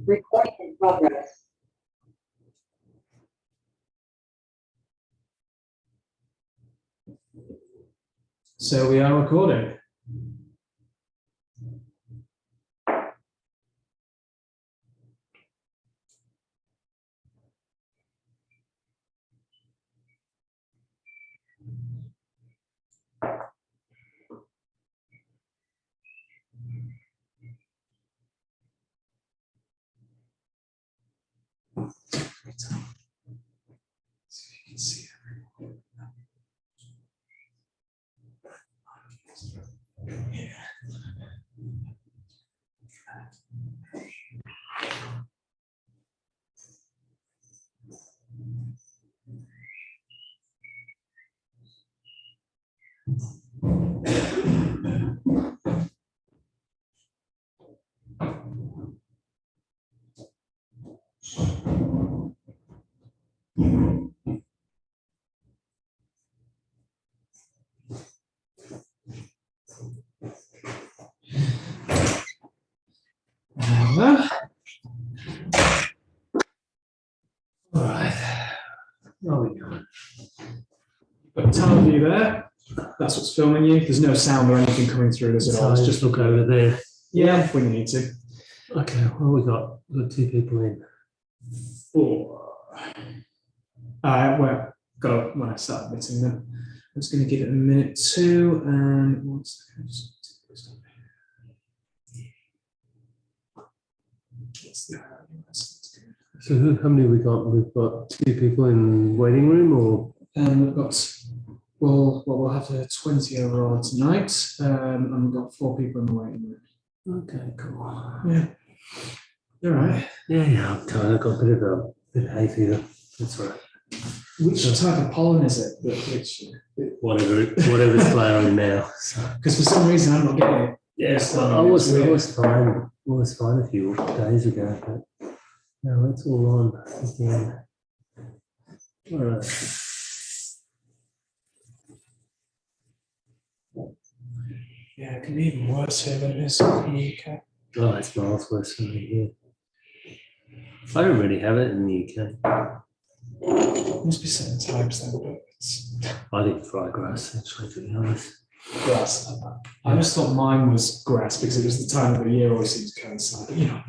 Recording in progress. So we are recording. See if you can see everyone. Yeah. All right. There we go. Got time view there. That's what's filming you. There's no sound or anything coming through this at all. It's just look over there. Yeah, if we need to. Okay, what we got? We've got 2 people in. 4. Well, got it when I start admitting them. I'm just going to give it a minute too. And 1 second. So how many we got? We've got 2 people in waiting room, or we've got we'll have 20 overall tonight, and we've got 4 people in the waiting room. okay, cool. Yeah, you're right. Yeah, I'm tired. I've got a bit of hay fever. That's right. Which type of pollen is it? Whatever's flowering now. Because for some reason I'm not getting it. Yes, I was fine. I was fine a few days ago, but now it's all on again. All right. Yeah, it can be even worse here than it is in the UK. Oh, it's miles worse than here. I don't really have it in the UK. Must be certain types then, but it's I think dry grass, actually, to be honest. grass. I just thought mine was grass because it was the time of the year always seems to coincide. But you know,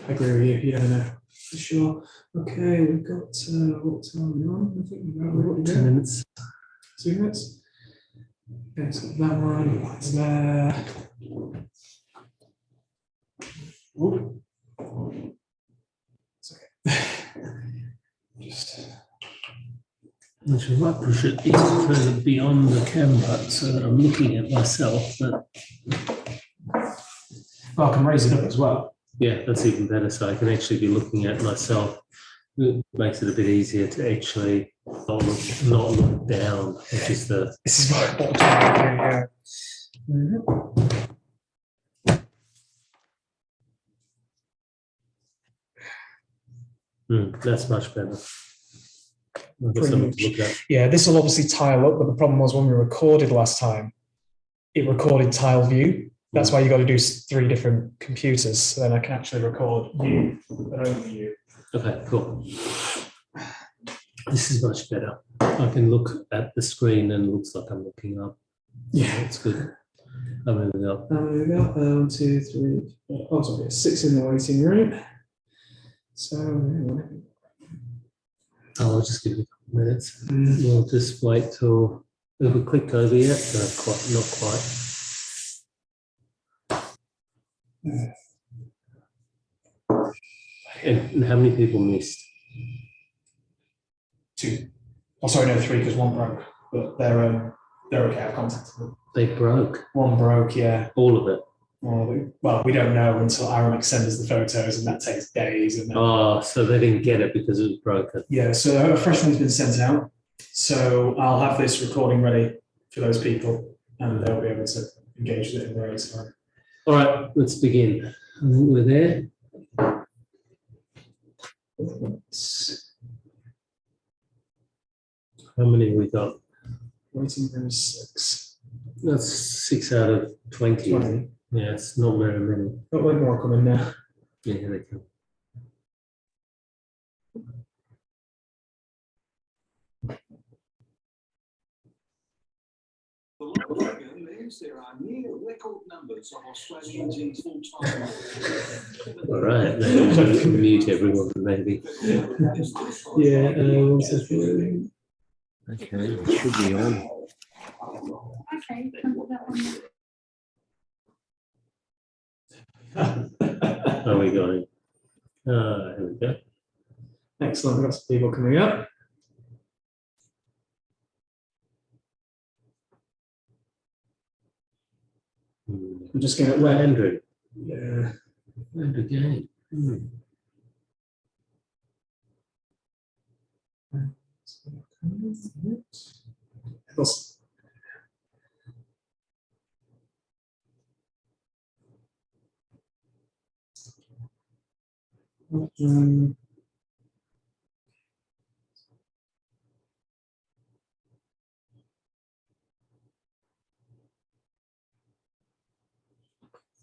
I agree with you. You never know for sure. Okay, we've got what time are we on? I think we've got 2 minutes. 2 minutes. Okay, so that one is there. Ooh. It's okay. Just. Which I might push it even further beyond the camera so that I'm looking at myself. But Well, I can raise it up as well. yeah, that's even better. So I can actually be looking at myself. It makes it a bit easier to actually not look down, which is the. This is what I'm trying to do. That's much better. I've got something to look at. Yeah, this will obviously tile up, but the problem was when we recorded last time, it recorded tile view. That's why you got to do 3 different computers. So then I can actually record you, but only you. Okay, cool. This is much better. I can look at the screen and it looks like I'm looking up. Yeah, it's good. I'm moving up. There we go. 1, 2, 3. Oh, sorry, 6 in the waiting room. So I'll just give it a couple of minutes. We'll just wait till. Have we clicked over yet? No, not quite. And how many people missed? 2. Oh, sorry, no, 3 because 1 broke. But they're okay. I've contacted them. They broke. 1 broke, yeah. All of it. Well, we don't know until Aaron sends us the photos, and that takes days. And then, oh, so they didn't get it because it was broken. Yeah, so a fresh one's been sent out. So I'll have this recording ready for those people, and they'll be able to engage with it in their own time. All right, let's begin. I think we're there. How many have we got? Waiting room 6. That's 6 out of 20. 20. Yeah, it's not very many. Got one more coming now. Yeah, here they come. There are near record numbers of Australians in full-time work. All right, maybe mute everyone, maybe. Yeah, 1 second. Okay, it should be on. Okay, can put that on. Are we going? Here we go. Excellent. We've got some people coming up. I'm just going to where Andrew. Yeah. Andrew Gay.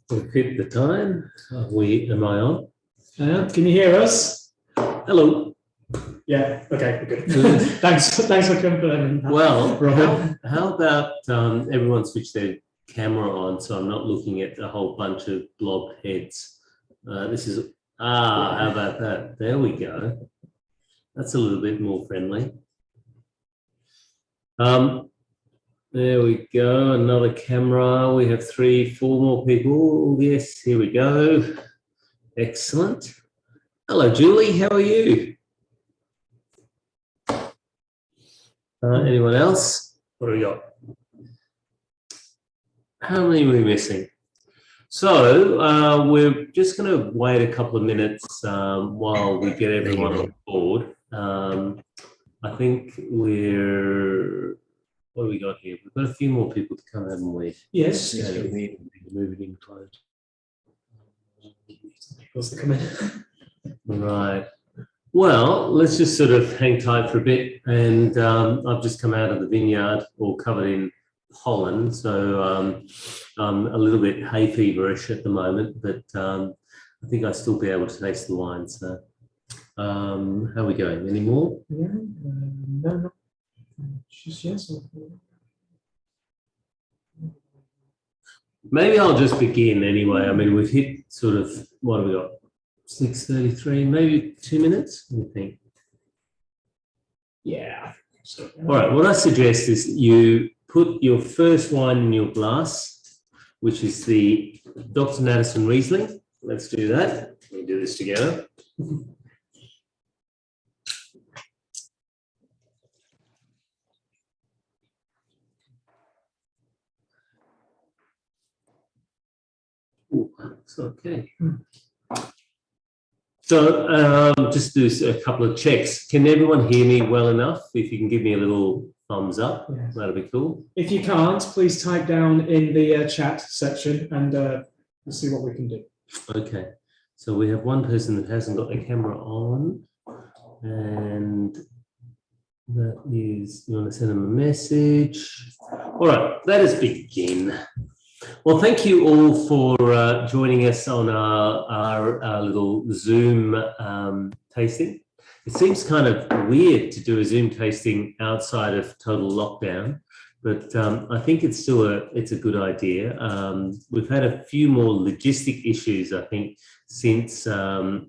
We've hit the time. Am I on? Can you hear us? Hello. Yeah. Okay. Good. Thanks for confirming. Well, Robin. how about everyone switch their camera on so I'm not looking at a whole bunch of blobbed heads. How about that? There we go. That's a little bit more friendly. There we go, another camera. We have 3, 4 more people. Yes, here we go. Excellent. Hello, Julie, how are you? Anyone else? What do we got? How many are we missing? So we're just going to wait a couple of minutes while we get everyone on board. I think what do we got here? We've got a few more people to come, haven't we? Yes. Okay. Move it in close. People's to come in. Right. Well, let's just sort of hang tight for a bit. And I've just come out of the vineyard, all covered in pollen. So I'm a little bit hay feverish at the moment, but I think I'll still be able to taste the wine. So how are we going? Any more? Yeah. No. Just yes. Maybe I'll just begin anyway. I mean, we've hit sort of, what have we got? 6:33, maybe 2 minutes, I think. Yeah. So, All right, what I suggest is you put your first wine in your glass, which is the Dr. Nadeson Riesling. Let's do that. We'll do this together. Ooh, it's okay. So just do a couple of checks. Can everyone hear me well enough? If you can give me a little thumbs up, Yes. that'll be cool. If you can't, please type down in the chat section and we'll see what we can do. Okay, so we have one person that hasn't got their camera on, and that is, you want to send them a message. All right, let us begin. Well, thank you all for joining us on our little Zoom tasting. It seems kind of weird to do a Zoom tasting outside of total lockdown, but I think it's still a good idea. We've had a few more logistic issues, I think, since the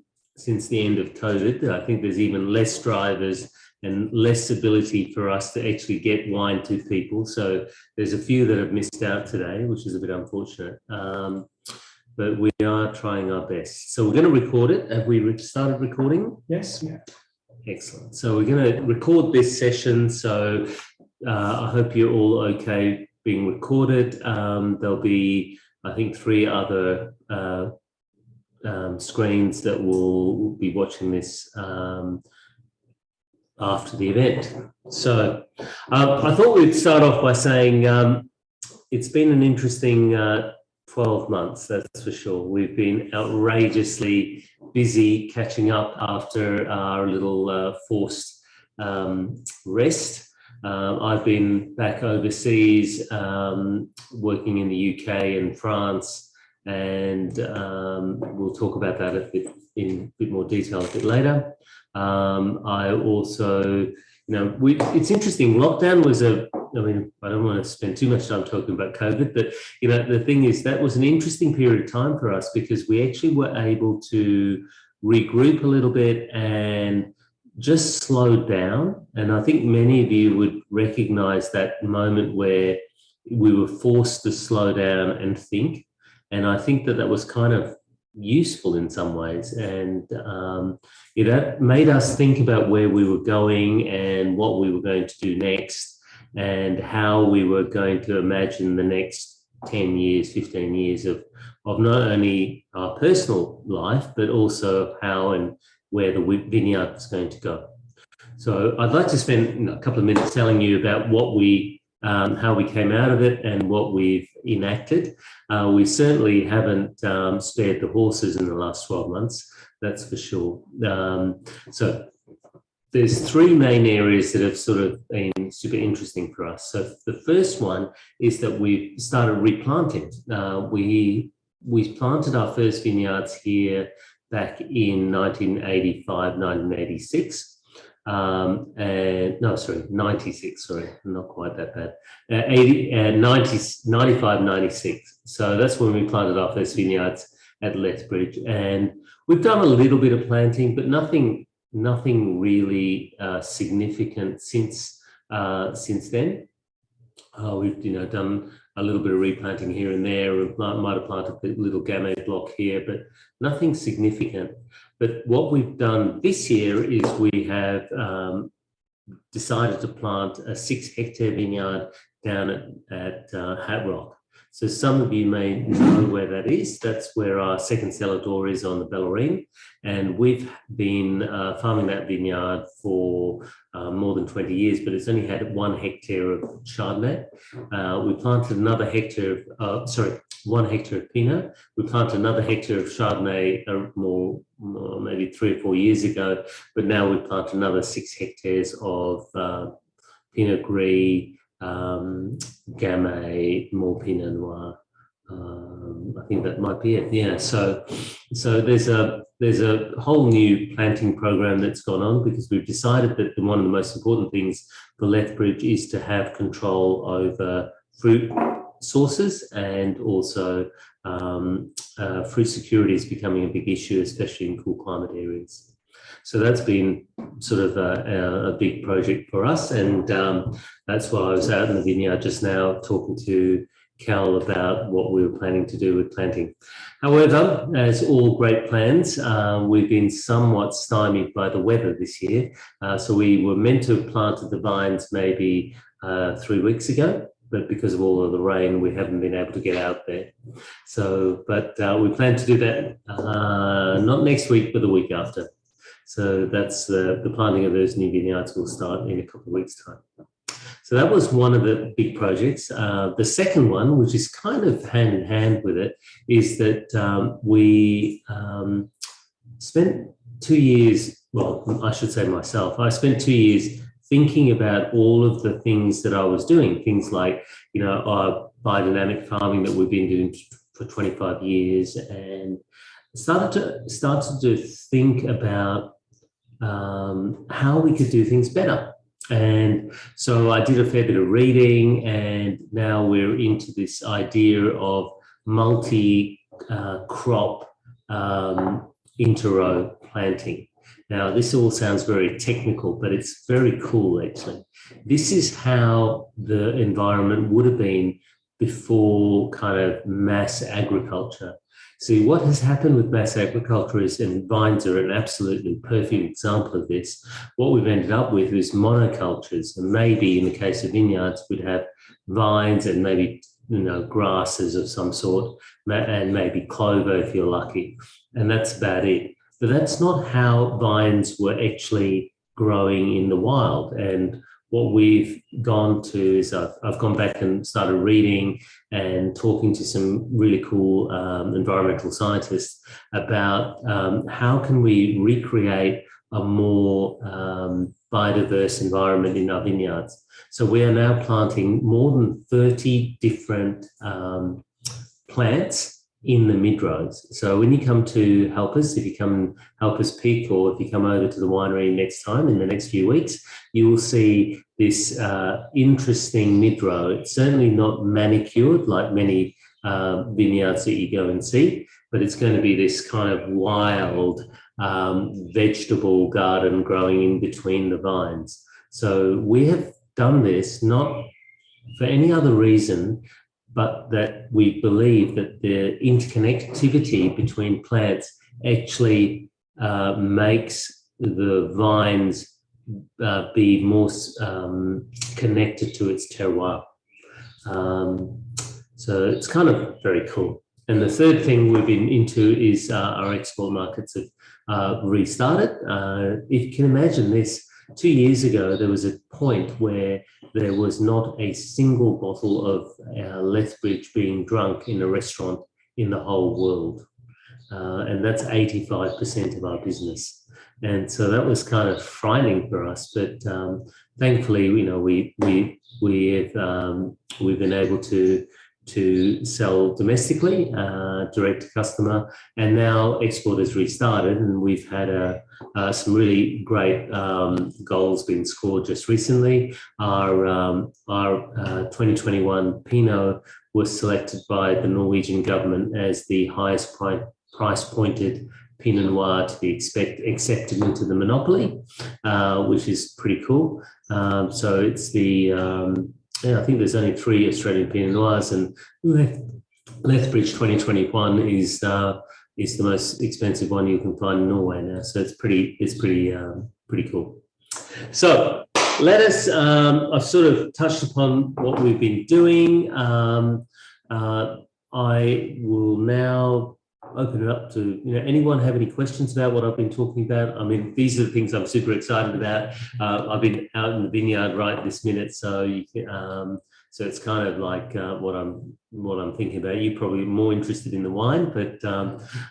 end of COVID. I think there's even less drivers and less ability for us to actually get wine to people. So there's a few that have missed out today, which is a bit unfortunate. But we are trying our best. So we're going to record it. Have we started recording? Yes. Yeah. Excellent. So we're going to record this session. So I hope you're all okay being recorded. There'll be, I think, 3 other screens that will be watching this after the event. So I thought we'd start off by saying it's been an interesting 12 months, that's for sure. We've been outrageously busy catching up after our little forced rest. I've been back overseas working in the UK and France, and we'll talk about that in a bit more detail a bit later. I also, it's interesting. Lockdown was I don't want to spend too much time talking about COVID, but, the thing is that was an interesting period of time for us because we actually were able to regroup a little bit and just slow down. And I think many of you would recognize that moment where we were forced to slow down and think. And I think that was kind of useful in some ways. And it made us think about where we were going and what we were going to do next and how we were going to imagine the next 10 years, 15 years of not only our personal life, but also how and where the vineyard is going to go. So I'd like to spend a couple of minutes telling you about what how we came out of it and what we've enacted. We certainly haven't spared the horses in the last 12 months, that's for sure. So there's three main areas that have sort of been super interesting for us. So the first one is that we've started replanting. We planted our first vineyards here back in 1985, 1986. 96, sorry, not quite that bad. 95, 96. So that's when we planted our first vineyards at Lethbridge. And we've done a little bit of planting, but nothing really significant since then. We've done a little bit of replanting here and there. We might have planted a little gamay block here, but nothing significant. But what we've done this year is we have decided to plant a 6-hectare vineyard down at Hat Rock. So some of you may know where that is. That's where our second cellar door is on the Bellarine. And we've been farming that vineyard for more than 20 years, but it's only had 1 hectare of Chardonnay. We planted another 1 hectare of Pinot. We planted another hectare of Chardonnay more maybe 3 or 4 years ago, but now we've planted another 6 hectares of Pinot Gris, Gamay, more Pinot Noir. I think that might be it. Yeah. So there's a whole new planting program that's gone on because we've decided that one of the most important things for Lethbridge is to have control over fruit sources, and also fruit security is becoming a big issue, especially in cool climate areas. So that's been sort of a big project for us, and that's why I was out in the vineyard just now talking to Cal about what we were planning to do with planting. However, as all great plans, we've been somewhat stymied by the weather this year. So we were meant to have planted the vines maybe 3 weeks ago, but because of all of the rain, we haven't been able to get out there. So, but we plan to do that not next week, but the week after. So that's the planting of those new vineyards will start in a couple of weeks' time. So that was one of the big projects. The second one, which is kind of hand in hand with it, is that we spent 2 years, well, I should say myself, I spent 2 years thinking about all of the things that I was doing, things like, our biodynamic farming that we've been doing for 25 years, and started to think about how we could do things better. And so I did a fair bit of reading, and now we're into this idea of multi-crop interrow planting. Now, this all sounds very technical, but it's very cool, actually. This is how the environment would have been before kind of mass agriculture. See, what has happened with mass agriculture is, and vines are an absolutely perfect example of this, what we've ended up with is monocultures. And maybe in the case of vineyards, we'd have vines and maybe, grasses of some sort, and maybe clover if you're lucky. And that's about it. But that's not how vines were actually growing in the wild. And what we've gone to is I've gone back and started reading and talking to some really cool environmental scientists about how can we recreate a more biodiverse environment in our vineyards. So we are now planting more than 30 different plants in the mid-rows. So when you come to help us, if you come and help us pick, or if you come over to the winery next time in the next few weeks, you will see this interesting mid-row. It's certainly not manicured like many vineyards that you go and see, but it's going to be this kind of wild vegetable garden growing in between the vines. So we have done this not for any other reason, but that we believe that the interconnectivity between plants actually makes the vines be more connected to its terroir. So it's kind of very cool. And the third thing we've been into is our export markets have restarted. If you can imagine this, 2 years ago, there was a point where there was not a single bottle of Lethbridge being drunk in a restaurant in the whole world. And that's 85% of our business. And so that was kind of frightening for us. But thankfully, you know, we've been able to sell domestically, direct to customer, and now export has restarted, and we've had some really great goals being scored just recently. Our 2021 Pinot was selected by the Norwegian government as the highest price-pointed Pinot Noir to be accepted into the monopoly, which is pretty cool. So it's the I think there's only 3 Australian Pinot Noirs, and Lethbridge 2021 is the most expensive one you can find in Norway now. So it's pretty cool. So let us. I've sort of touched upon what we've been doing. I will now open it up to anyone have any questions about what I've been talking about. I mean, these are the things I'm super excited about. I've been out in the vineyard right this minute, so you can, so it's kind of like what I'm thinking about. You're probably more interested in the wine, but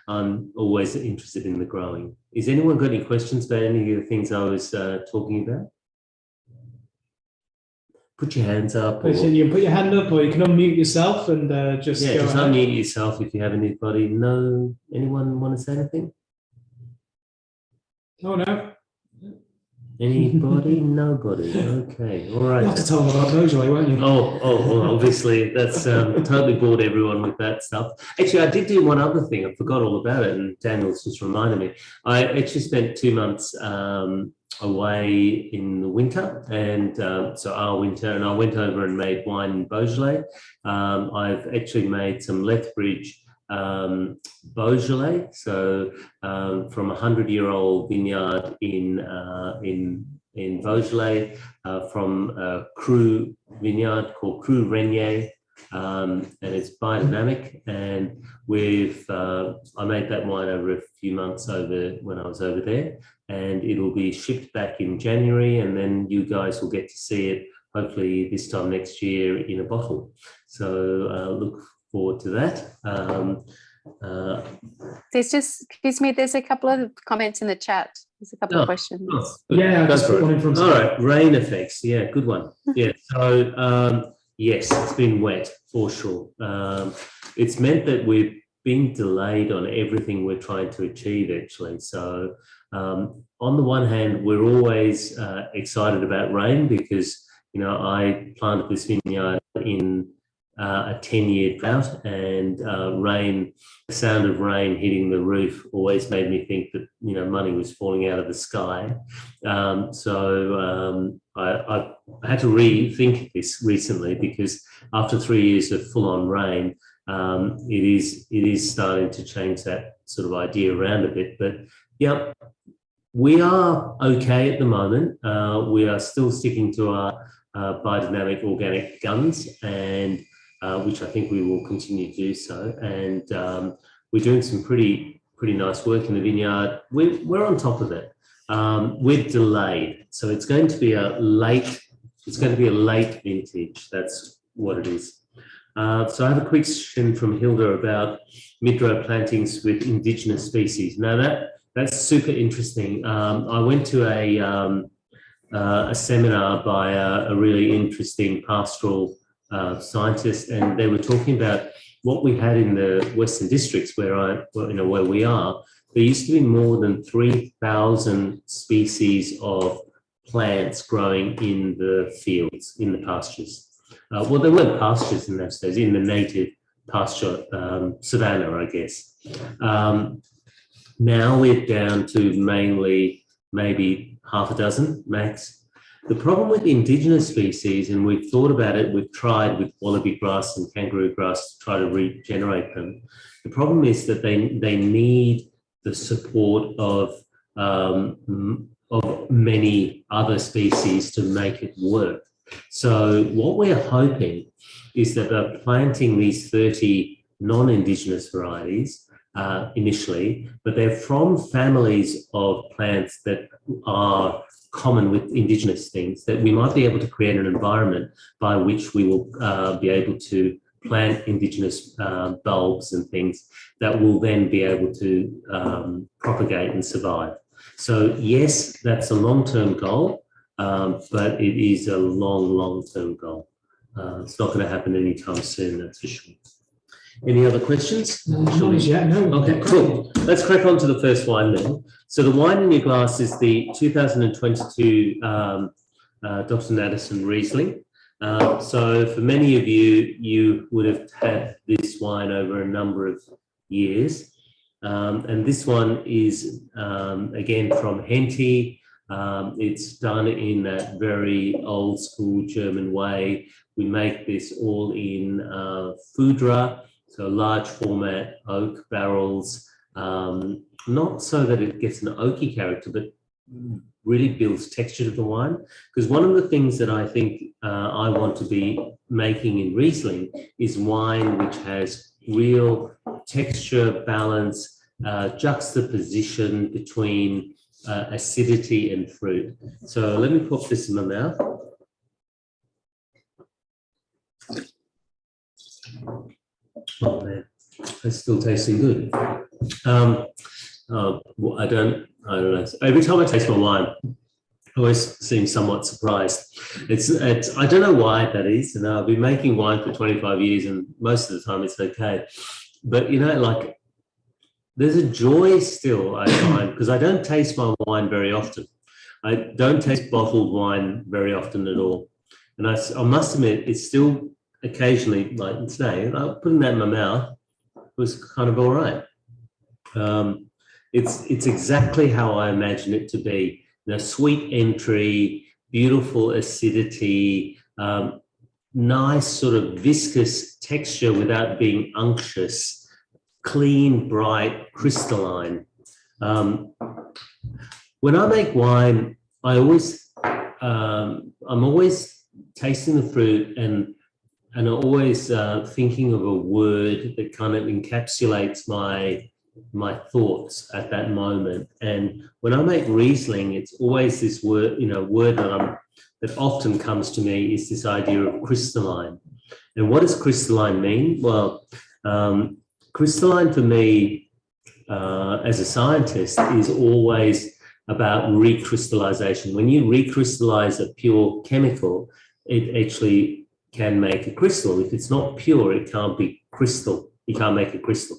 I'm always interested in the growing. Is anyone got any questions about any of the things I was talking about? Put your hands up. You can put your hand up, or you can unmute yourself and just go just ahead. unmute yourself if you have anybody. No, anyone want to say anything? Oh no. Anybody? Nobody. Okay. All right. You'll have to tell them about Beaujolais, won't you? Well, obviously that's totally bored everyone with that stuff. Actually, I did do one other thing. I forgot all about it, and Daniel's just reminded me. I actually spent 2 months away in the winter, and so our winter, and I went over and made wine in Beaujolais. I've actually made some Lethbridge Beaujolais, so from a 100-year-old vineyard in Beaujolais, from a cru vineyard called Cru Renier, and it's biodynamic. And I made that wine over a few months when I was over there, and it'll be shipped back in January, and then you guys will get to see it hopefully this time next year in a bottle. So look forward to that. There's a couple of comments in the chat. There's a couple of questions. Yeah, I just put one in front of All right, rain effects. Yeah, good one. Yeah, so yes, it's been wet for sure. It's meant that we've been delayed on everything we're trying to achieve, actually. So on the one hand, we're always excited about rain because, I planted this vineyard in a 10-year drought, and rain, the sound of rain hitting the roof always made me think that money was falling out of the sky. So I had to rethink this recently, because after 3 years of full-on rain, it is starting to change that sort of idea around a bit. But yeah, we are okay at the moment. We are still sticking to our biodynamic organic guns, and which I think we will continue to do so. And we're doing some pretty nice work in the vineyard. We're on top of it. We're delayed, so it's going to be a late vintage. That's what it is. So I have a question from Hilda about mid-row plantings with indigenous species. Now that's super interesting. I went to a seminar by a really interesting pastoral scientist, and they were talking about what we had in the Western Districts where we are, there used to be more than 3,000 species of plants growing in the fields, in the pastures. Well, there weren't pastures in those days, in the native pasture, savanna, I guess. Now we're down to mainly maybe half a dozen max. The problem with indigenous species, and we've thought about it, we've tried with wallaby grass and kangaroo grass to try to regenerate them. The problem is that they need the support of many other species to make it work. So what we're hoping is that they're planting these 30 non-indigenous varieties initially, but they're from families of plants that are common with indigenous things, that we might be able to create an environment by which we will be able to plant indigenous bulbs and things that will then be able to propagate and survive. So yes, that's a long-term goal, but it is a long-term goal. It's not going to happen anytime soon, that's for sure. Any other questions? Not as yet, no. Okay, cool. Let's crack on to the first wine then. So the wine in your glass is the 2022 Dr. Nadeson Riesling. So for many of you, you would have had this wine over a number of years. And this one is, again, from Henty. It's done in that very old school German way. We make this all in Foudre, so large format oak barrels, not so that it gets an oaky character, but really builds texture to the wine. Because one of the things that I think I want to be making in Riesling is wine which has real texture, balance, juxtaposition between acidity and fruit. So let me pop this in my mouth. Oh man, it's still tasting good. Well, I don't know. Every time I taste my wine, I always seem somewhat surprised. It's I don't know why that is. And I've been making wine for 25 years, and most of the time it's okay. But you know, like there's a joy still I find, because I don't taste my wine very often. I don't taste bottled wine very often at all. And I must admit, it's still occasionally, like today, putting that in my mouth was kind of all right. It's exactly how I imagine it to be. You know, sweet entry, beautiful acidity, nice sort of viscous texture without being unctuous, clean, bright, crystalline. When I make wine, I'm always tasting the fruit and always thinking of a word that kind of encapsulates my thoughts at that moment. And when I make Riesling, it's always this word, word that often comes to me is this idea of crystalline. And what does crystalline mean? Well, crystalline for me, as a scientist, is always about recrystallization. When you recrystallize a pure chemical, it actually can make a crystal. If it's not pure, it can't be crystal. You can't make a crystal.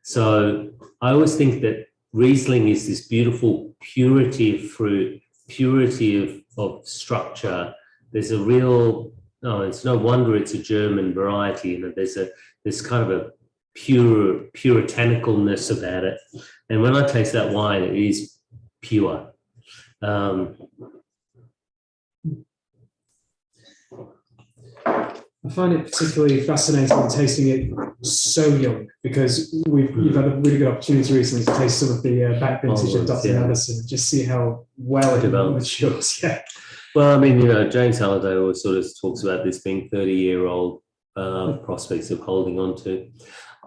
So I always think that Riesling is this beautiful purity of fruit, purity of structure. There's a real, it's no wonder it's a German variety. There's kind of a puritanicalness about it. And when I taste that wine, it is pure. I find it particularly fascinating tasting it so young, because you've had a really good opportunity recently to taste some of the back vintage of Dr. Nadeson and just see how well it matures. Yeah. Well, I mean, James Halliday always sort of talks about this being 30-year-old prospects of holding on to.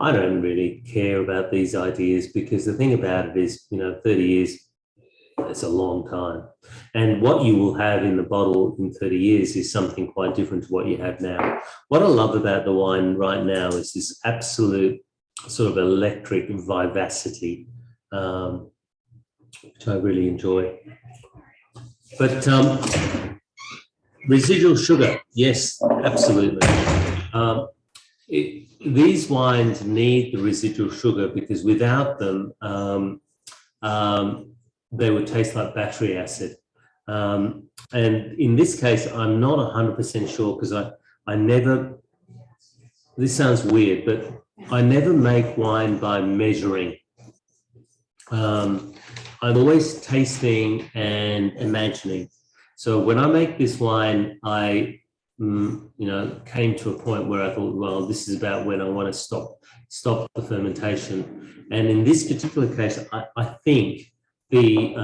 I don't really care about these ideas, because the thing about it is, 30 years, it's a long time. And what you will have in the bottle in 30 years is something quite different to what you have now. What I love about the wine right now is this absolute sort of electric vivacity, which I really enjoy. But residual sugar, yes, absolutely. these wines need the residual sugar because without them, they would taste like battery acid. And in this case, I'm not 100% sure because I never, this sounds weird, but I never make wine by measuring. I'm always tasting and imagining. So when I make this wine, I, came to a point where I thought, well, this is about when I want to stop the fermentation. And in this particular case, I think the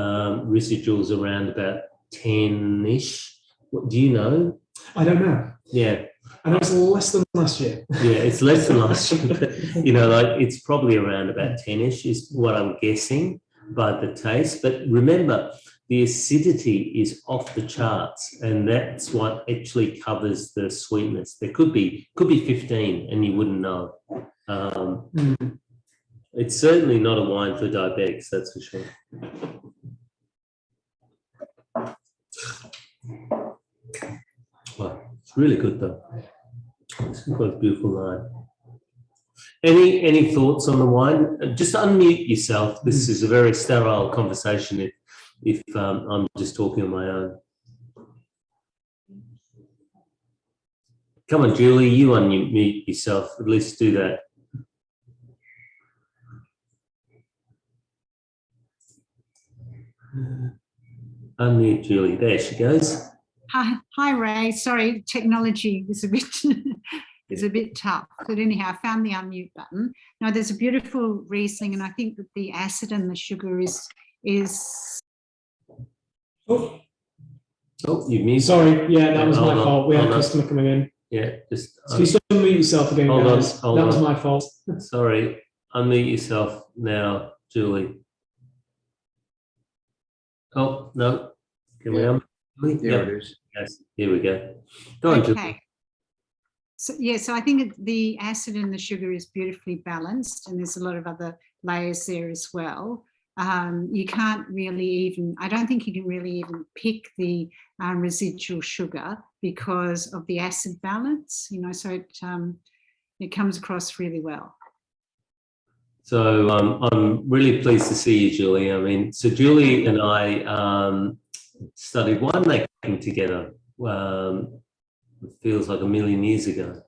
residuals around about 10-ish. What do you know? I don't know. Yeah. I know it's less than last year. Yeah, it's less than last year, but it's probably around about 10-ish is what I'm guessing by the taste. But remember, the acidity is off the charts, and that's what actually covers the sweetness. There could be 15, and you wouldn't know. It's certainly not a wine for diabetics, that's for sure. Wow, it's really good though. It's quite a beautiful wine. Any thoughts on the wine? Just unmute yourself. This is a very sterile conversation if I'm just talking on my own. Come on, Julie, you unmute yourself. At least do that. Unmute Julie. There she goes. Hi, Ray. Sorry, technology is a bit tough. But anyhow, I found the unmute button. Now, there's a beautiful Riesling, and I think that the acid and the sugar is. Oh, you muted. Sorry, yeah, that was my fault. We had a Hold on. customer coming in. Yeah, just So you still unmute yourself again, Hold on, guys. hold That was on. my fault. sorry. Unmute yourself now, Julie. Oh no, can we unmute Julie? There Yep. it is. Yes, here we go. Go on, Julie. Okay. So, yeah, so I think the acid and the sugar is beautifully balanced, and there's a lot of other layers there as well. You can't really even, I don't think you can really even pick the residual sugar because of the acid balance, so it comes across really well. So I'm really pleased to see you, Julie. I mean, so Julie and I studied winemaking together. It feels like a million years ago.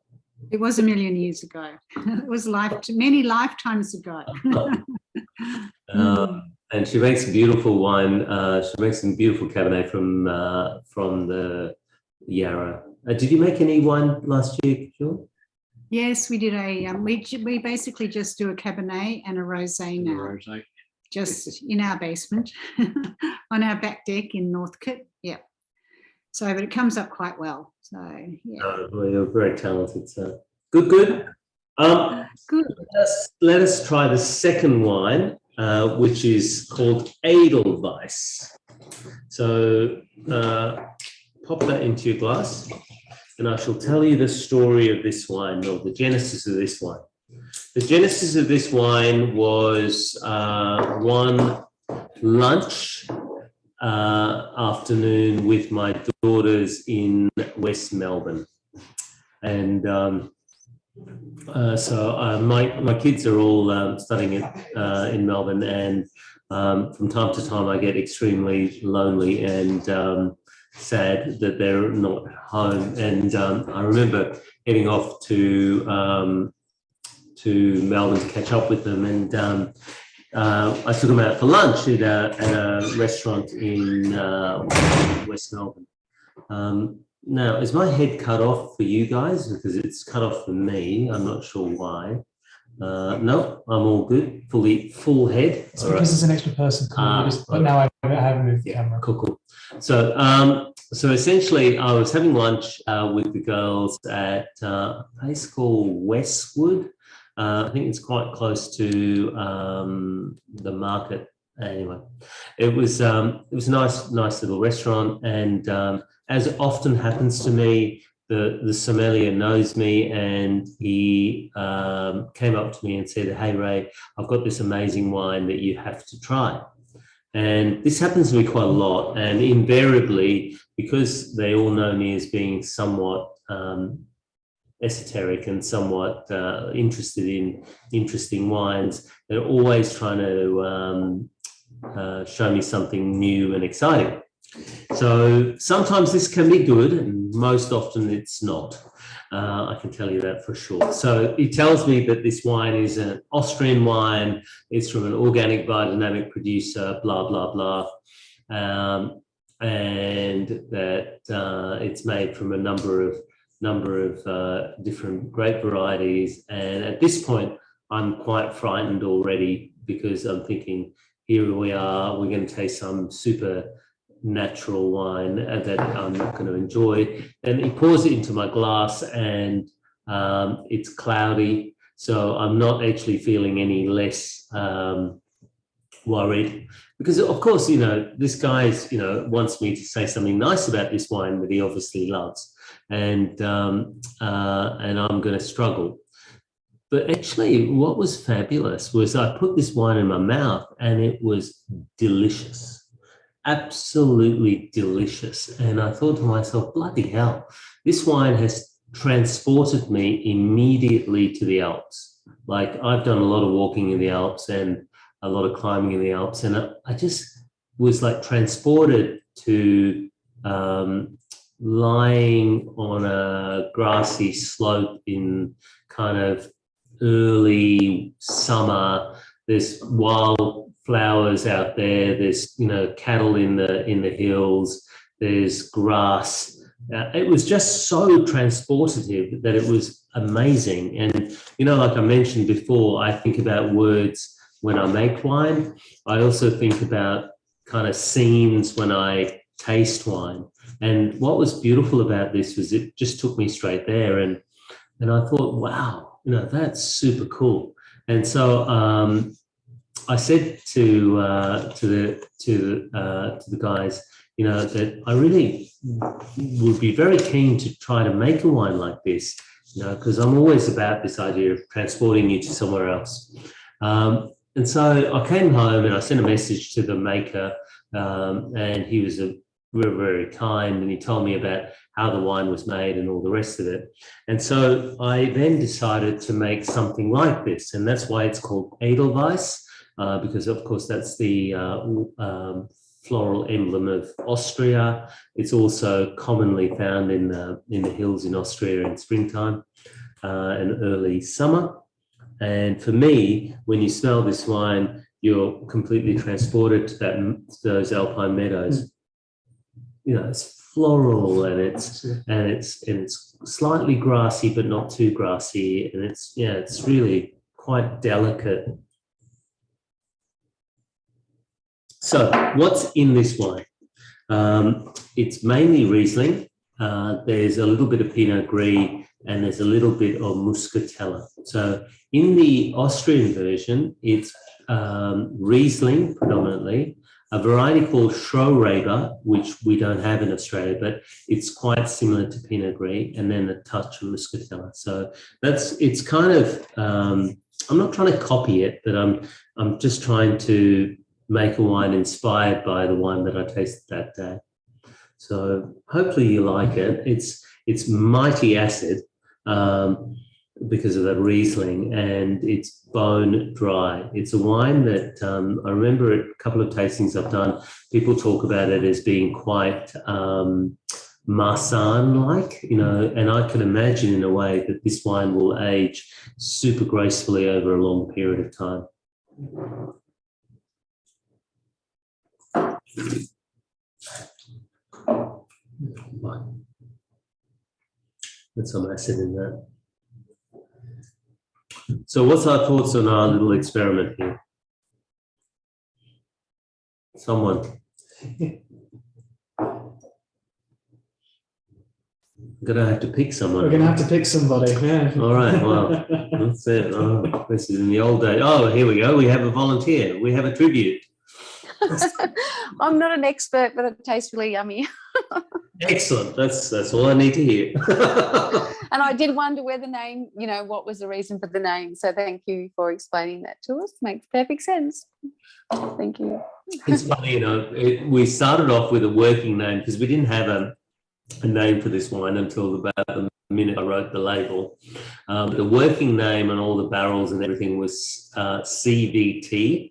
It was a million years ago. It was many lifetimes ago. And she makes beautiful wine. She makes some beautiful Cabernet from the Yarra. Did you make any wine last year, Julie? Yes, we did we basically just do a Cabernet and a Rosé now, Rosé. just in our basement on our back deck in Northcote. Yeah. So, but it comes up quite well. So, yeah. Well, you're very talented. So good. Good. Let us try the second wine, which is called Edelweiss. So pop that into your glass, and I shall tell you the story of this wine, or the genesis of this wine. The genesis of this wine was one lunch afternoon with my daughters in West Melbourne. And so my kids are all studying in Melbourne, and from time to time I get extremely lonely and sad that they're not home. And I remember heading off to Melbourne to catch up with them, and I took them out for lunch at a restaurant in West Melbourne. Now, is my head cut off for you guys? Because it's cut off for me. I'm not sure why. No, I'm all good. Full head. It's because there's an extra person coming. But now I haven't moved the camera. Cool. So essentially, I was having lunch with the girls at a place called Westwood. I think it's quite close to the market. Anyway, it was a nice little restaurant, and as often happens to me, the sommelier knows me, and he came up to me and said, "Hey Ray, I've got this amazing wine that you have to try." And this happens to me quite a lot, and invariably, because they all know me as being somewhat esoteric and somewhat interested in interesting wines. They're always trying to show me something new and exciting. So sometimes this can be good, and most often it's not. I can tell you that for sure. So it tells me that this wine is an Austrian wine. It's from an organic biodynamic producer, blah, blah, blah. And that it's made from a number of different grape varieties. And at this point, I'm quite frightened already, because I'm thinking, here we are, we're going to taste some super natural wine that I'm not going to enjoy. And he pours it into my glass, and it's cloudy. So I'm not actually feeling any less worried, because of course, this guy's, wants me to say something nice about this wine that he obviously loves. And I'm going to struggle. But actually, what was fabulous was I put this wine in my mouth, and it was delicious, absolutely delicious. And I thought to myself, bloody hell, this wine has transported me immediately to the Alps. Like, I've done a lot of walking in the Alps and a lot of climbing in the Alps, and I just was like transported to lying on a grassy slope in kind of early summer. There's wild flowers out there. There's cattle in the hills. There's grass. It was just so transportative that it was amazing. And like I mentioned before, I think about words when I make wine. I also think about kind of scenes when I taste wine. And what was beautiful about this was it just took me straight there. And I thought, wow, that's super cool. And so I said to the guys, that I really would be very keen to try to make a wine like this, because I'm always about this idea of transporting you to somewhere else. And so I came home and I sent a message to the maker, and he was very, very kind, and he told me about how the wine was made and all the rest of it. And so I then decided to make something like this, and that's why it's called Edelweiss, because of course that's the floral emblem of Austria. It's also commonly found in the hills in Austria in springtime and early summer. And for me, when you smell this wine, you're completely transported to those alpine meadows. It's floral, and it's slightly grassy, but not too grassy, and it's really quite delicate. So, what's in this wine? It's mainly Riesling. There's a little bit of Pinot Gris, and there's a little bit of Muscatella. So in the Austrian version, it's Riesling predominantly, a variety called Schroeraber, which we don't have in Australia, but it's quite similar to Pinot Gris, and then a touch of Muscatella. So it's kind of, I'm not trying to copy it, but I'm just trying to make a wine inspired by the wine that I tasted that day. So hopefully you like it. It's mighty acid because of that Riesling, and it's bone dry. It's a wine that I remember a couple of tastings I've done, people talk about it as being quite Marsanne-like, and I can imagine in a way that this wine will age super gracefully over a long period of time. That's some acid in that. So what's our thoughts on our little experiment here? Someone. We're going to have to pick someone. We're going to have to pick somebody, yeah. All right, well, that's it. Oh, this is in the old days. Oh, here we go. We have a volunteer. We have a tribute. I'm not an expert, but it tastes really yummy. Excellent. That's all I need to hear. And I did wonder where the name, what was the reason for the name. So thank you for explaining that to us. Makes perfect sense. Thank you. It's funny, we started off with a working name because we didn't have a name for this wine until about the minute I wrote the label. The working name and all the barrels and everything was CVT,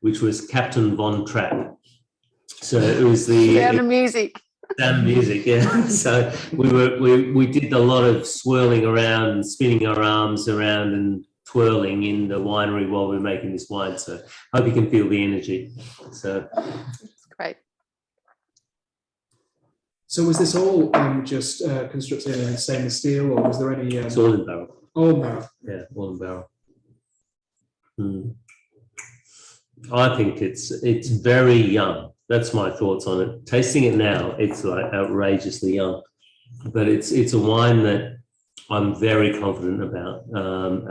which was Captain Von Trapp. So it was the Sound of music. sound of music, yeah. So we did a lot of swirling around and spinning our arms around and twirling in the winery while we were making this wine. So I hope you can feel the energy. So It's great. So was this all just constructed in stainless steel, or was there any? it's all in barrel. All barrel. Yeah, all in barrel. I think it's very young. That's my thoughts on it. Tasting it now, it's like outrageously young, but it's a wine that I'm very confident about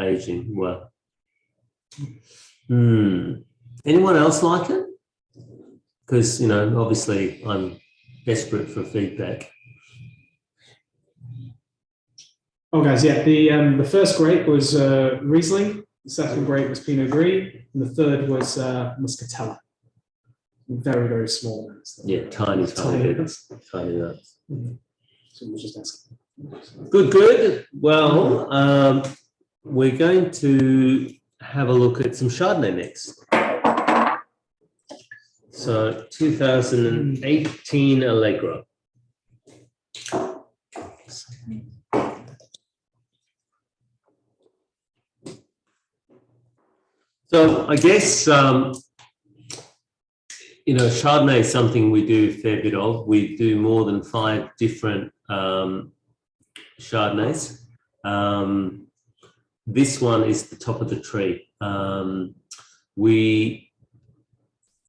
aging well. Anyone else like it? Because obviously I'm desperate for feedback. Oh, guys, yeah. The first grape was Riesling. The second grape was Pinot Gris, and the third was Muscatella. Very, very small nuts. Yeah, tiny bits. Tiny nuts. So we'll just ask. Good. Well, we're going to have a look at some Chardonnay next. So 2018 Allegra. So I guess, Chardonnay is something we do a fair bit of. We do more than 5 different Chardonnays. This one is the top of the tree. We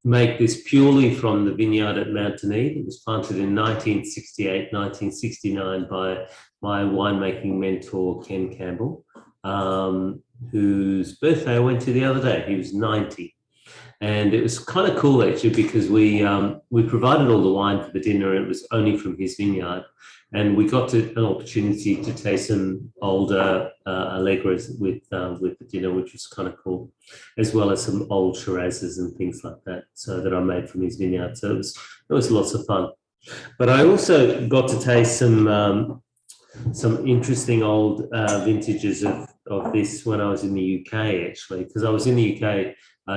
make this purely from the vineyard at Mountainede. It was planted in 1968, 1969 by my winemaking mentor, Ken Campbell, whose birthday I went to the other day. He was 90. And it was kind of cool, actually, because we provided all the wine for the dinner, and it was only from his vineyard. And we got an opportunity to taste some older Allegras with the dinner, which was kind of cool, as well as some old Shirazes and things like that, so that I made from his vineyard. So it was lots of fun. But I also got to taste some interesting old vintages of this when I was in the UK, actually, because I was in the UK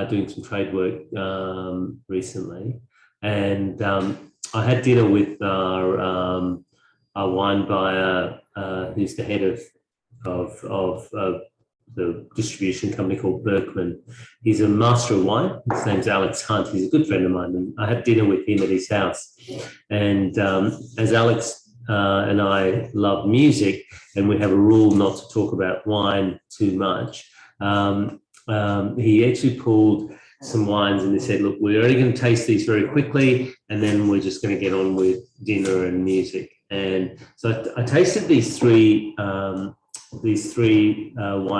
doing some trade work recently, and I had dinner with our wine buyer, who's the head of the distribution company called Berkman. He's a master of wine. His name's Alex Hunt. He's a good friend of mine, and I had dinner with him at his house. And as Alex and I love music, and we have a rule not to talk about wine too much, he actually pulled some wines and he said, look, we're only going to taste these very quickly, and then we're just going to get on with dinner and music. And so I tasted these three white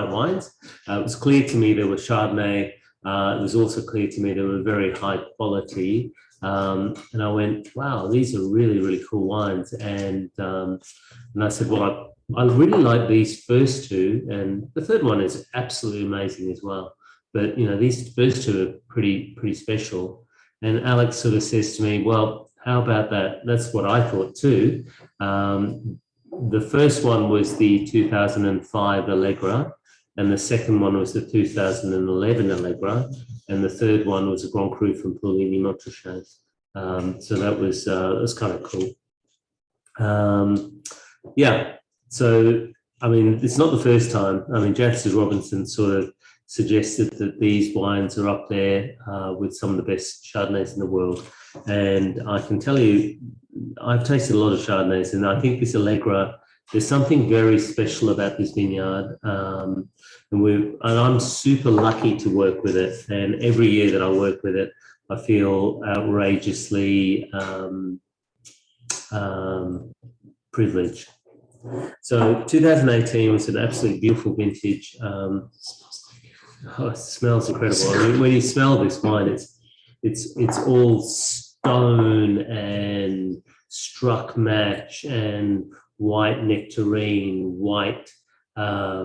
wines. It was clear to me they were Chardonnay. It was also clear to me they were very high quality. And I went, wow, these are really, really cool wines. And I said, well, I really like these first two, and the third one is absolutely amazing as well. But these first two are pretty special. And Alex sort of says to me, well, how about that? That's what I thought too. The first one was the 2005 Allegra, and the second one was the 2011 Allegra, and the third one was a Grand Cru from Puligny Montrachet. So that was kind of cool. Yeah. So, I mean, it's not the first time. I mean, Jancis Robinson sort of suggested that these wines are up there with some of the best Chardonnays in the world. And I can tell you, I've tasted a lot of Chardonnays, and I think this Allegra, there's something very special about this vineyard. And I'm super lucky to work with it. And every year that I work with it, I feel outrageously privileged. So 2018 was an absolutely beautiful vintage. It smells incredible. I mean, when you smell this wine, it's all stone and struck match and white nectarine, white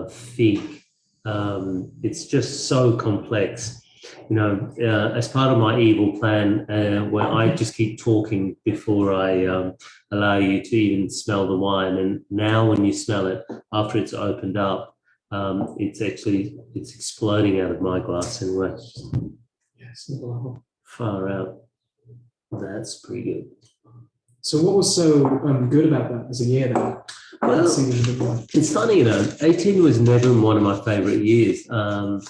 fig. It's just so complex. as part of my evil plan, where I just keep talking before I allow you to even smell the wine. And now when you smell it, after it's opened up, it's exploding out of my glass anyway. Yes, level. Far out. That's pretty good. So what was so good about that as a year then? Well, it's funny, 18 was never one of my favorite years. I've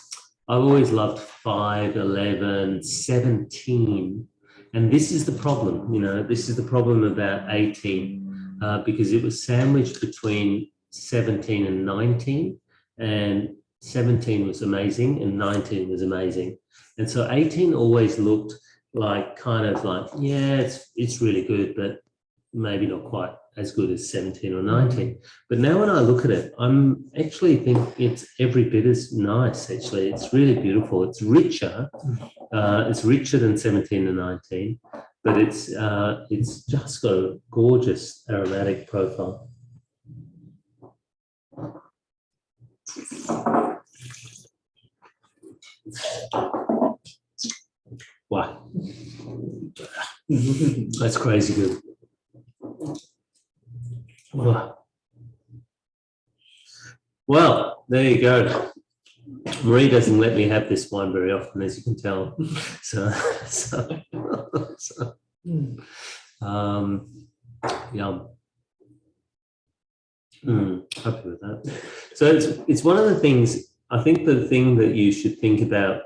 always loved 5, 11, 17. And this is the problem, this is the problem about 18, because it was sandwiched between 17 and 19, and 17 was amazing and 19 was amazing. And so 18 always looked like it's really good, but maybe not quite as good as 17 or 19. But now when I look at it, I'm actually think it's every bit as nice, actually. It's really beautiful. It's richer. It's richer than 17 and 19, but it's just got a gorgeous aromatic profile. Wow. That's crazy good. Wow. Well, there you go. Marie doesn't let me have this wine very often, as you can tell. So yum. Happy with that. So it's one of the things, I think the thing that you should think about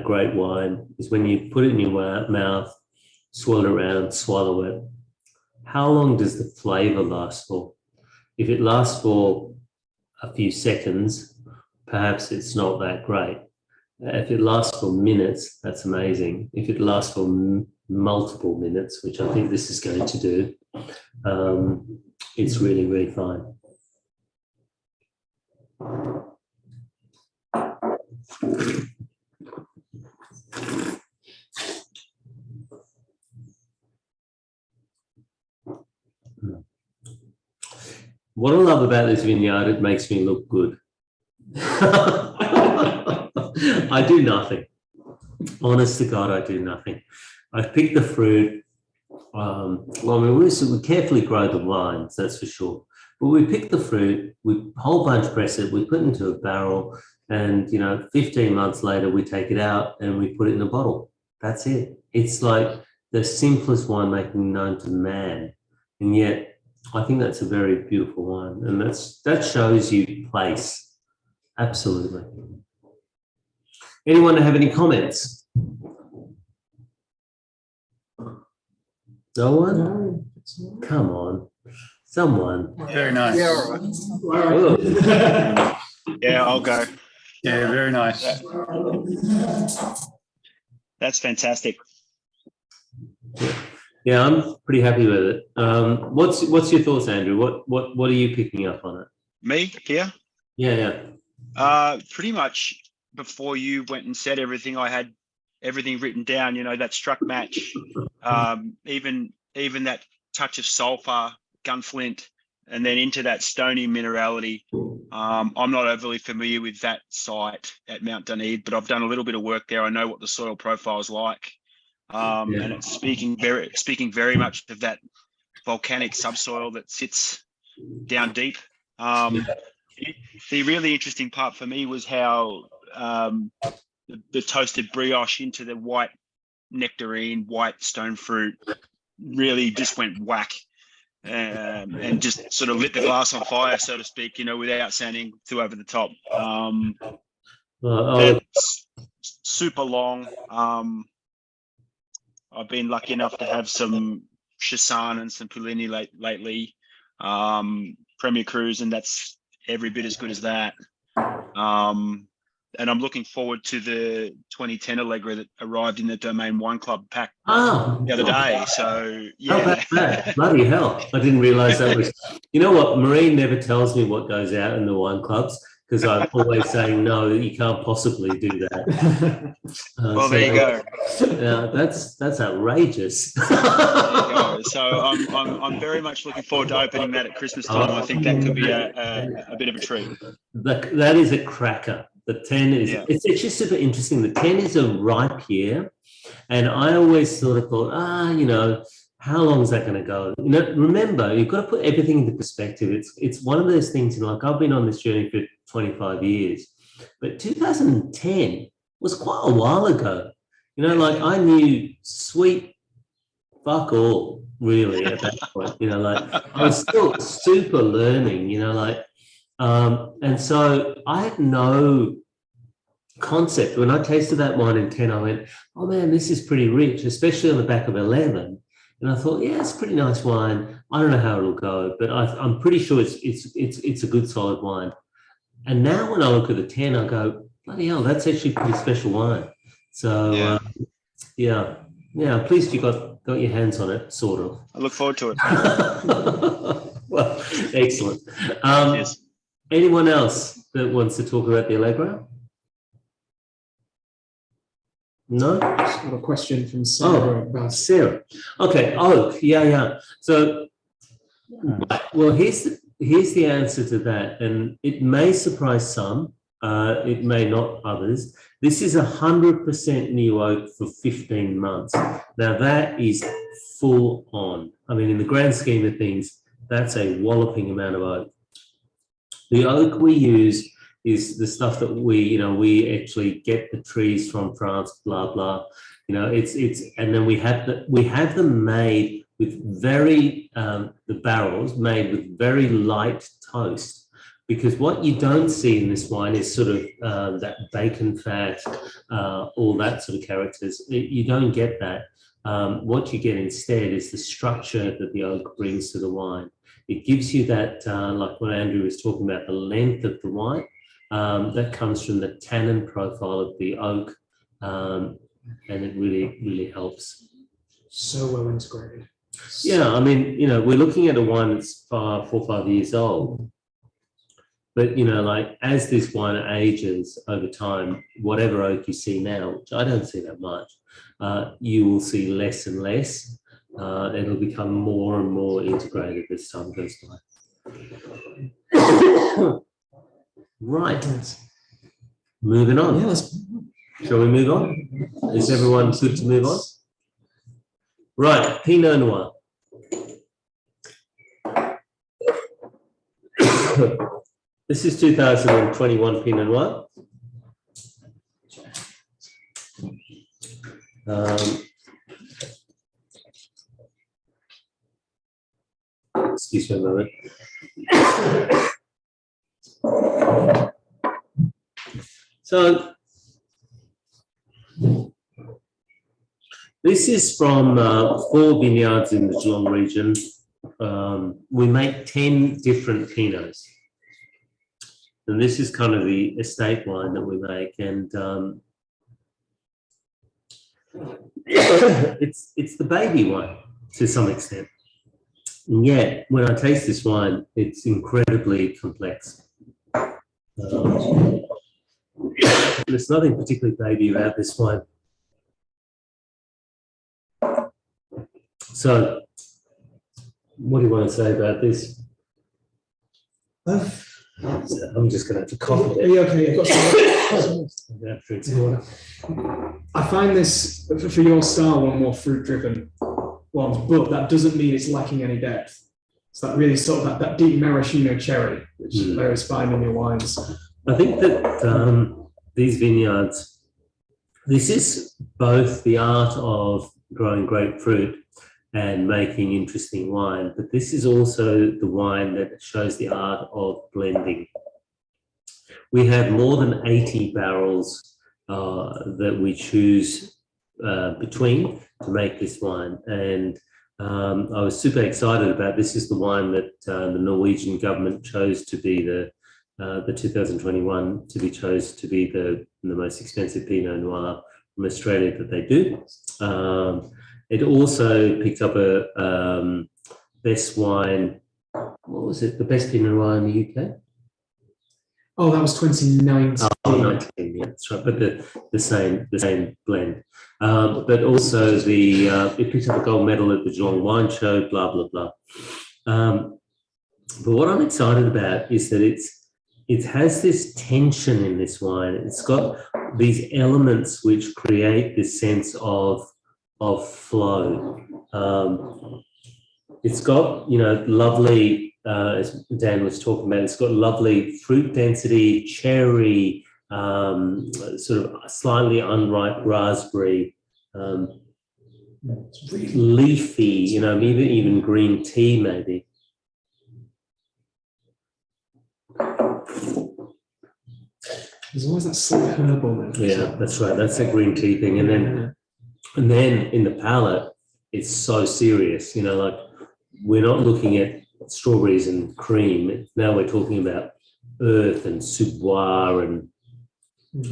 great wine is when you put it in your mouth, swirl it around, swallow it, how long does the flavor last for? If it lasts for a few seconds, perhaps it's not that great. If it lasts for minutes, that's amazing. If it lasts for multiple minutes, which I think this is going to do, it's really, really fine. What I love about this vineyard, it makes me look good. I do nothing. Honest to God, I do nothing. I pick the fruit. We carefully grow the wines, that's for sure. But we pick the fruit, we whole bunch press it, we put it into a barrel, and 15 months later we take it out and we put it in a bottle. That's it. It's like the simplest winemaking known to man, and yet I think that's a very beautiful wine, and that shows you place. Absolutely. Anyone have any comments? No one? No. Come on, someone. Very nice. Yeah, all right. Oh. Yeah, I'll go. Yeah, very nice. That's fantastic. Yeah, I'm pretty happy with it. What's your thoughts, Andrew? What are you picking up on it? Me here? Yeah. Pretty much before you went and said everything, I had everything written down, that struck match. Even that touch of sulfur, gunflint, and then into that stony minerality. I'm not overly familiar with that site at Mount Dunedin, but I've done a little bit of work there. I know what the soil profile is like. And it's speaking very much of that volcanic subsoil that sits down deep. The really interesting part for me was how the toasted brioche into the white nectarine, white stone fruit really just went whack, and just sort of lit the glass on fire, so to speak, without sounding too over the top. Super long. I've been lucky enough to have some Chassan and some Pullini lately, Premier Cruise, and that's every bit as good as that. And I'm looking forward to the 2010 Allegra that arrived in the Domain Wine Club pack the other day. So, yeah. How about that? Bloody hell. I didn't realize that was... You know what? Marie never tells me what goes out in the wine clubs, because I'm always saying, no, you can't possibly do that. Well, there you go. That's outrageous. There you go. So I'm very much looking forward to opening that at Christmas time. I think that could be a bit of a treat. That is a cracker. The 10 is, Yeah. it's actually super interesting. The 10 is a ripe year. And I always sort of thought, how long is that going to go? Remember, you've got to put everything into perspective. It's one of those things, like I've been on this journey for 25 years, but 2010 was quite a while ago. Like I knew sweet fuck all really at that point. I was still super learning. And so I had no concept. When I tasted that wine in 10, I went, oh man, this is pretty rich, especially on the back of 11. And I thought, yeah, it's a pretty nice wine. I don't know how it'll go, but I'm pretty sure it's a good solid wine. And now when I look at the 10, I go, bloody hell, that's actually a pretty special wine. So yeah, I'm pleased you got your hands on it, sort of. I look forward to it. Well, excellent. Cheers. Anyone else that wants to talk about the Allegra? No? Just got a question from Sarah about Sarah. Okay, oak. Yeah. So, well, here's the answer to that, and it may surprise some. It may not others. This is 100% new oak for 15 months. Now that is full on. I mean, in the grand scheme of things, that's a walloping amount of oak. The oak we use is the stuff that we actually get the trees from France, blah blah. And then we have them made with the barrels made with very light toast. Because what you don't see in this wine is sort of that bacon fat, all that sort of characters. You don't get that. What you get instead is the structure that the oak brings to the wine. It gives you that, like what Andrew was talking about, the length of the wine. That comes from the tannin profile of the oak, and it really, really helps. So well integrated. Yeah, I mean, we're looking at a wine that's 4 or 5 years old. But, like as this wine ages over time, whatever oak you see now, which I don't see that much, you will see less and less. It'll become more and more integrated as time goes by. Right. Moving on. Yeah, Shall we move on? Is everyone good to move on? Right, Pinot Noir. This is 2021 Pinot Noir. Excuse me a moment. So this is from 4 vineyards in the Geelong region. We make 10 different Pinots. And this is kind of the estate wine that we make, and it's the baby wine to some extent. And yet, when I taste this wine, it's incredibly complex. There's nothing particularly baby about this wine. So, what do you want to say about this? I'm just going to have to cough a bit. Yeah, okay. I've got some water. I find this, for your style, one more fruit-driven ones, but that doesn't mean it's lacking any depth. It's that really sort of that deep maraschino cherry, which there is fine in your wines. I think that these vineyards, this is both the art of growing grapefruit and making interesting wine, but this is also the wine that shows the art of blending. We have more than 80 barrels that we choose between to make this wine, and I was super excited about this. Is the wine that the Norwegian government chose to be the 2021 to be chose to be the most expensive Pinot Noir from Australia that they do. It also picked up a best wine. What was it? The best Pinot Noir in the UK? Oh, that was 2019. Oh, 19, yeah, that's right. But the same blend. But also it picked up a gold medal at the Geelong Wine Show. Blah blah blah. But what I'm excited about is that it has this tension in this wine. It's got these elements which create this sense of flow. It's got, you know, lovely, as Dan was talking about, it's got lovely fruit density, cherry, sort of slightly unripe raspberry, It's really leafy, you know, even green tea maybe. There's always that slight herbal note. Yeah, that's right. That's a green tea thing. And then in the palate, it's so serious, you know, like we're not looking at strawberries and cream. Now we're talking about earth and sous-bois and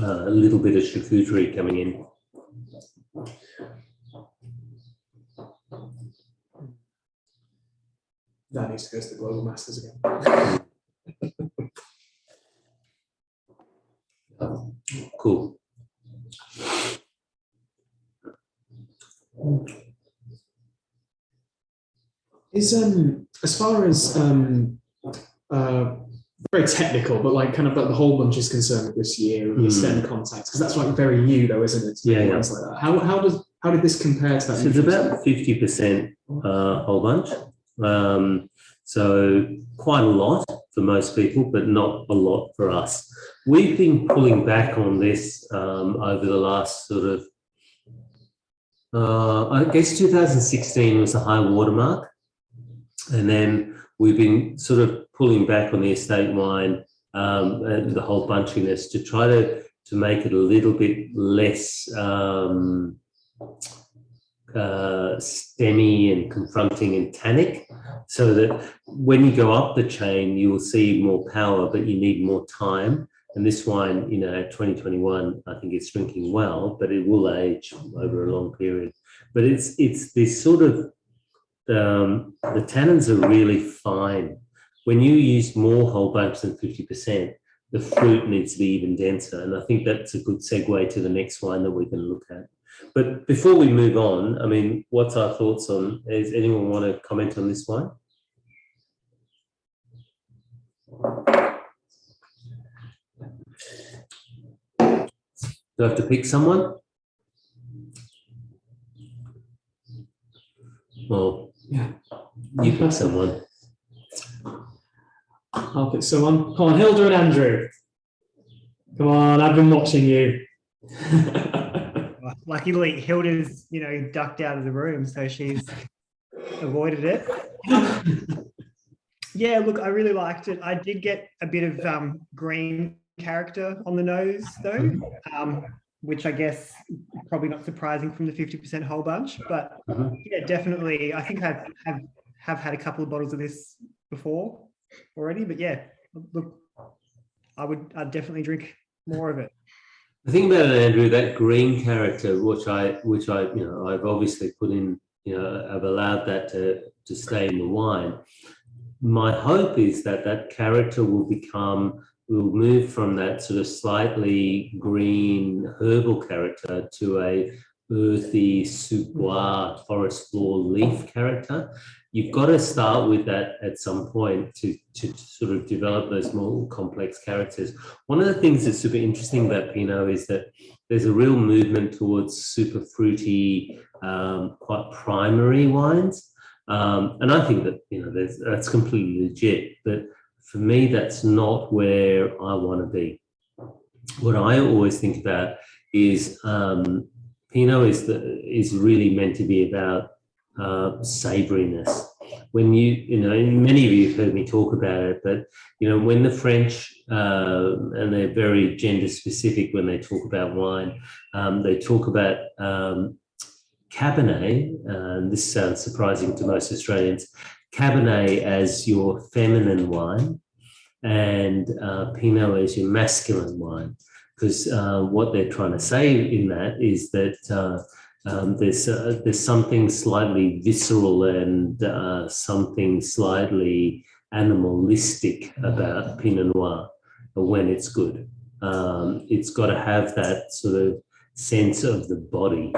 a little bit of charcuterie coming in. That needs to go to the Global Masters again. Cool. Is as far as very technical, but like kind of like the whole bunch is concerned with this year and the stem contacts, because that's like very new though, isn't it? Yeah, yeah. Like that. How did this compare to that? So it's about 50% whole bunch. So quite a lot for most people, but not a lot for us. We've been pulling back on this over the last sort of, I guess 2016 was a high watermark. And then we've been sort of pulling back on the estate wine and the whole bunchiness to try to make it a little bit less stemmy and confronting and tannic, so that when you go up the chain, you will see more power, but you need more time. And this wine, you know, at 2021, I think it's drinking well, but it will age over a long period. But it's this sort of, the tannins are really fine. When you use more whole bunch than 50%, the fruit needs to be even denser. And I think that's a good segue to the next wine that we can look at. But before we move on, I mean, what's our thoughts on, does anyone want to comment on this wine? Do I have to pick someone? Well, Yeah. you pick someone. I'll pick someone. Come on, Hilda and Andrew. Come on, I've been watching you. Luckily, Hilda's, ducked out of the room, so she's avoided it. Yeah, look, I really liked it. I did get a bit of green character on the nose, though, which I guess probably not surprising from the 50% whole bunch. But yeah, definitely, I think I have had a couple of bottles of this before already. But yeah, look, I'd definitely drink more of it. The thing about it, Andrew, that green character, which I, I've obviously put in, I've allowed that to stay in the wine. My hope is that character will move from that sort of slightly green herbal character to a earthy, sous-bois, forest floor leaf character. You've got to start with that at some point to sort of develop those more complex characters. One of the things that's super interesting about Pinot is that there's a real movement towards super fruity, quite primary wines. And I think that, that's completely legit. But for me, that's not where I want to be. What I always think about is Pinot is really meant to be about savoriness. When many of you have heard me talk about it, but when the French and they're very gender specific when they talk about wine, they talk about Cabernet. This sounds surprising to most Australians. Cabernet as your feminine wine, and Pinot as your masculine wine, because what they're trying to say in that is that there's something slightly visceral and something slightly animalistic about Pinot Noir when it's good. It's got to have that sort of sense of the body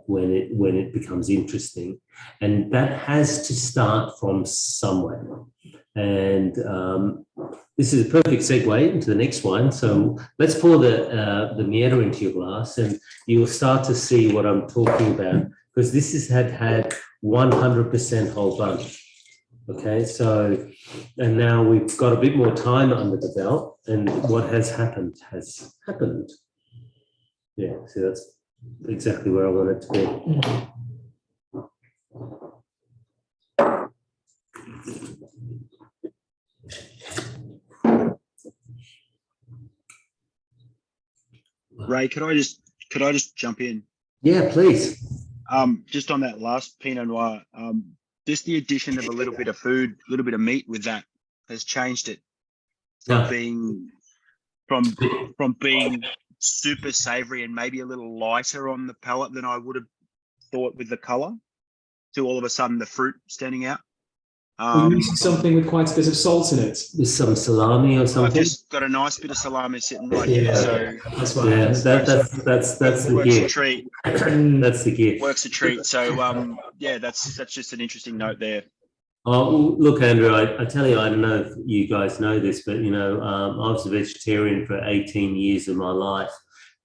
when it becomes interesting, and that has to start from somewhere. And this is a perfect segue into the next one. So let's pour the Mieta into your glass, and you'll start to see what I'm talking about, because this has had 100% whole bunch. Okay, so, and now we've got a bit more time under the belt, and what has happened has happened. Yeah, so that's exactly where I want it to be. Ray, could I just jump in? Yeah, please. Just on that last Pinot Noir, just the addition of a little bit of food, a little bit of meat with that has changed it from Yeah. being super savory and maybe a little lighter on the palate than I would have thought with the color, to all of a sudden the fruit standing out. We're using something with quite a bit of salt in it. With some salami or I've something. just got a nice bit of salami sitting right here, so That's what Yeah, happens. that's the works a gift. treat. That's the gift. Works a treat. So yeah, that's just an interesting note there. Oh, look, Andrew, I tell you, I don't know if you guys know this, but, you know, I was a vegetarian for 18 years of my life.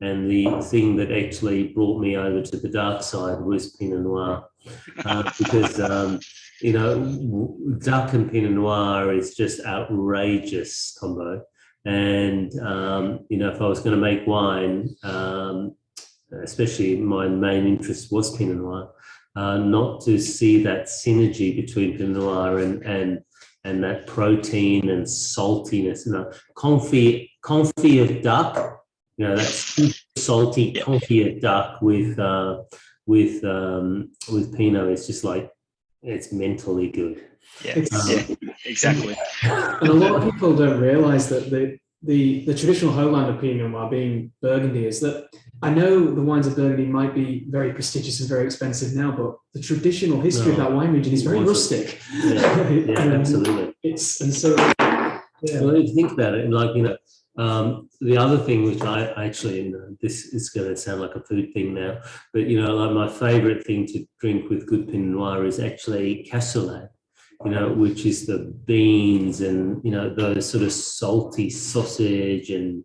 And the thing that actually brought me over to the dark side was Pinot Noir. Because, you know, duck and Pinot Noir is just outrageous combo. And, you know, if I was going to make wine, especially my main interest was Pinot Noir, not to see that synergy between Pinot Noir and that protein and saltiness, you know, confit of duck, you know, that super salty confit of duck with Pinot is just like, it's mentally good. Yeah, exactly. And a lot of people don't realise that the traditional homeland of Pinot Noir being Burgundy is that, I know the wines of Burgundy might be very prestigious and very expensive now, but the traditional history of that wine region is very rustic. Yeah, absolutely. So if you think about it, and like, you know, the other thing which I actually, you know, this is going to sound like a food thing now, but, you know, like my favorite thing to drink with good Pinot Noir is actually cassoulet, you know, which is the beans and, you know, those sort of salty sausage and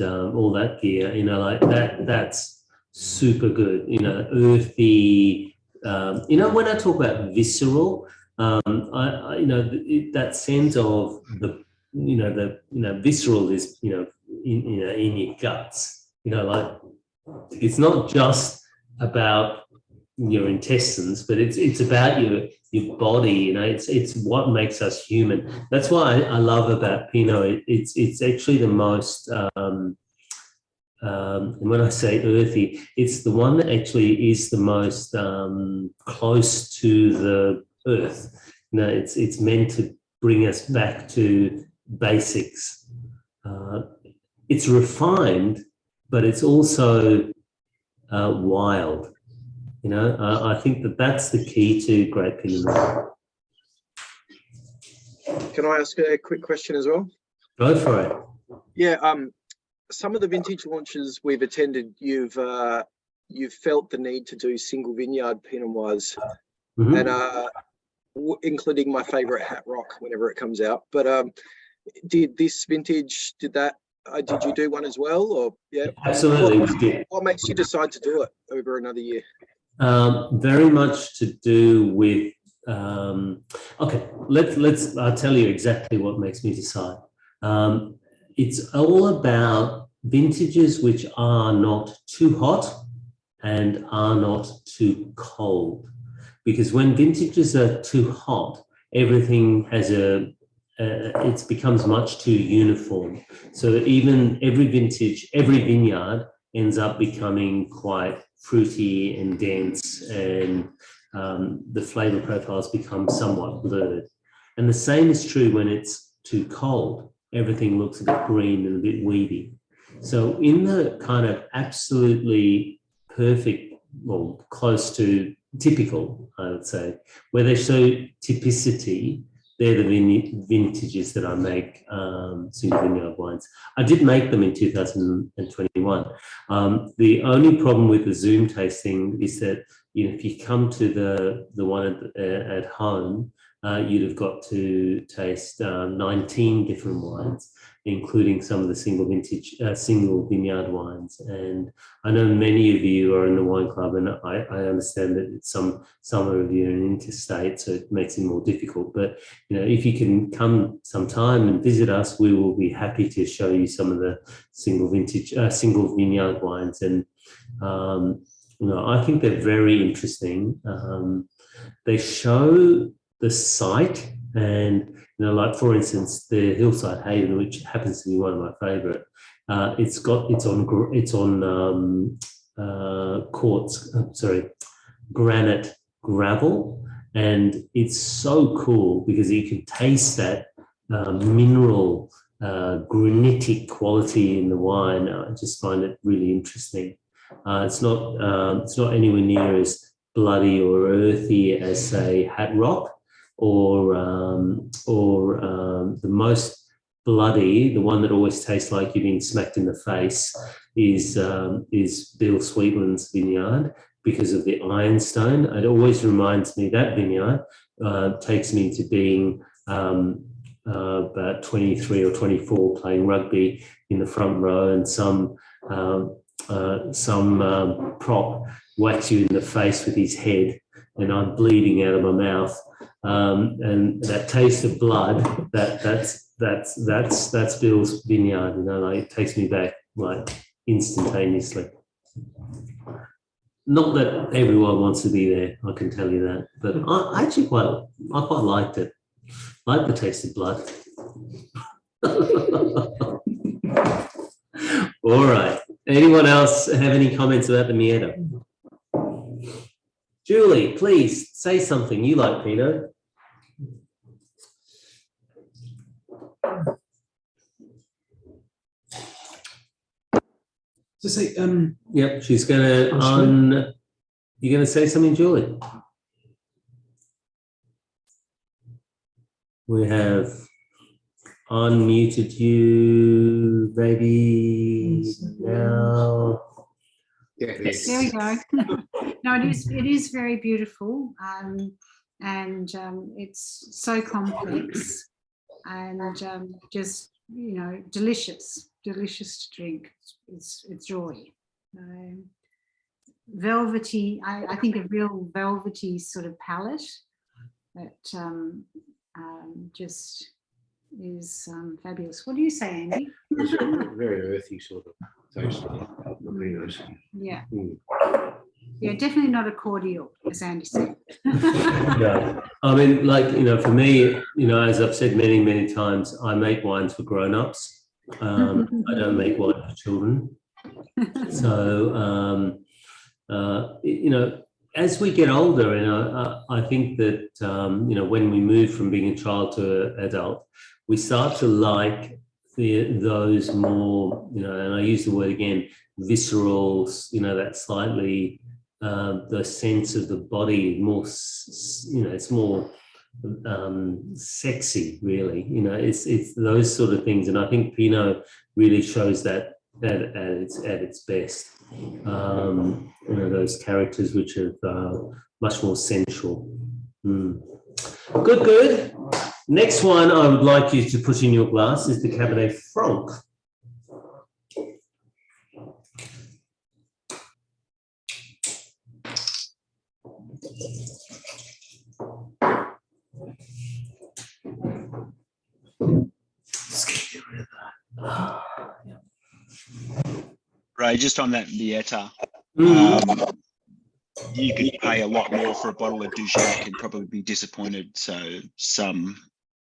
all that gear, you know, like that's super good, you know, earthy, you know, when I talk about visceral, I you know, that sense of the, you know, visceral is, you know, in your guts, you know, like it's not just about your intestines, but it's about your body, you know, it's what makes us human. That's why I love about Pinot. It's actually the most, and when I say earthy, it's the one that actually is the most close to the earth. You know, it's meant to bring us back to basics. It's refined, but it's also wild. You know, I think that's the key to great Pinot Noir. Can I ask a quick question as well? Go for it. Yeah, some of the vintage launches we've attended, you've felt the need to do single vineyard Pinot Noirs, and including my favourite Hat Rock whenever it comes out. But did this vintage did you do one as well, or yeah? Absolutely, we did. What makes you decide to do it over another year? Very much to do with, okay, I'll tell you exactly what makes me decide. It's all about vintages which are not too hot and are not too cold. Because when vintages are too hot, everything has it becomes much too uniform. So even every vineyard ends up becoming quite fruity and dense, and the flavor profiles become somewhat blurred. And the same is true when it's too cold. Everything looks a bit green and a bit weedy. So in the kind of absolutely perfect, well, close to typical, I would say, where they show typicity, they're the vintages that I make single vineyard wines. I did make them in 2021. The only problem with the Zoom tasting is that, you know, if you come to the one at home, you'd have got to taste 19 different wines, including some of the single vineyard wines. And I know many of you are in the wine club, and I understand that some of you are in interstate, so it makes it more difficult. But if you can come sometime and visit us, we will be happy to show you some of the single vineyard wines. And I think they're very interesting. They show the site, and like for instance, the Hillside Haven, which happens to be one of my favourite. It's on granite gravel, and it's so cool because you can taste that mineral granitic quality in the wine. I just find it really interesting. It's not anywhere near as bloody or earthy as, say, Hat Rock, or the most bloody, the one that always tastes like you've been smacked in the face, is Bill Sweetland's vineyard, because of the ironstone. It always reminds me, that vineyard takes me to being about 23 or 24, playing rugby in the front row, and some prop whacks you in the face with his head, and I'm bleeding out of my mouth. And that taste of blood, that's Bill's vineyard. It takes me back like instantaneously. Not that everyone wants to be there, I can tell you that, but I actually quite liked it. I like the taste of blood. All right. Anyone else have any comments about the Mieta? Julie, please say something. You like Pinot. To say, Yep, she's gonna you're gonna say something, Julie? We have unmuted you, baby. Now. Yes. There we go. No, it is very beautiful, and it's so complex, and just delicious to drink. It's joy. Velvety. I think a real velvety sort of palate that just is fabulous. What do you say, Andy? It's a very earthy sort of taste. Very nice. Yeah. Yeah, definitely not a cordial, as Andy said. Yeah, I mean, for me, as I've said many, many times, I make wines for grown-ups. I don't make wine for children. So, as we get older, and I think that, when we move from being a child to an adult, we start to like those more, and I use the word again, visceral, that slightly, the sense of the body more, it's more sexy, really. It's those sort of things, and I think Pinot really shows that at its best. Those characters which are much more sensual. Good. Next one I would like you to put in your glass is the Cabernet Franc. Ray, just on that Mieta, you could pay a lot more for a bottle of Dujac and probably be disappointed. So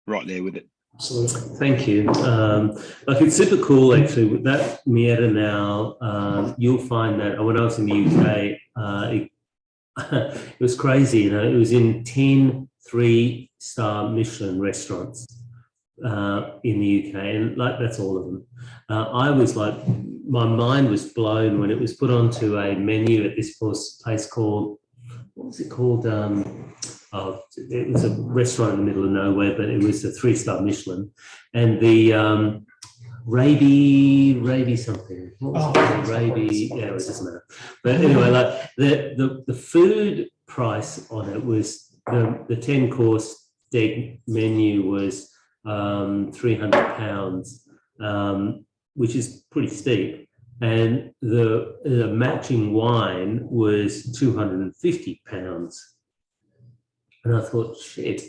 right there with it. Absolutely. Thank you. It's super cool, actually, with that Mieta now. You'll find that when I was in the UK, it was crazy. It was in 10 3-star Michelin restaurants in the UK, and that's all of them. I was my mind was blown when it was put onto a menu at this place called, what was it called? It was a restaurant in the middle of nowhere, but it was a 3-star Michelin, and the Raby something. What was it? Raby, yeah, it doesn't matter. But anyway, the food price on it was the 10-course deck menu was £300, which is pretty steep. And the matching wine was £250. And I thought, shit.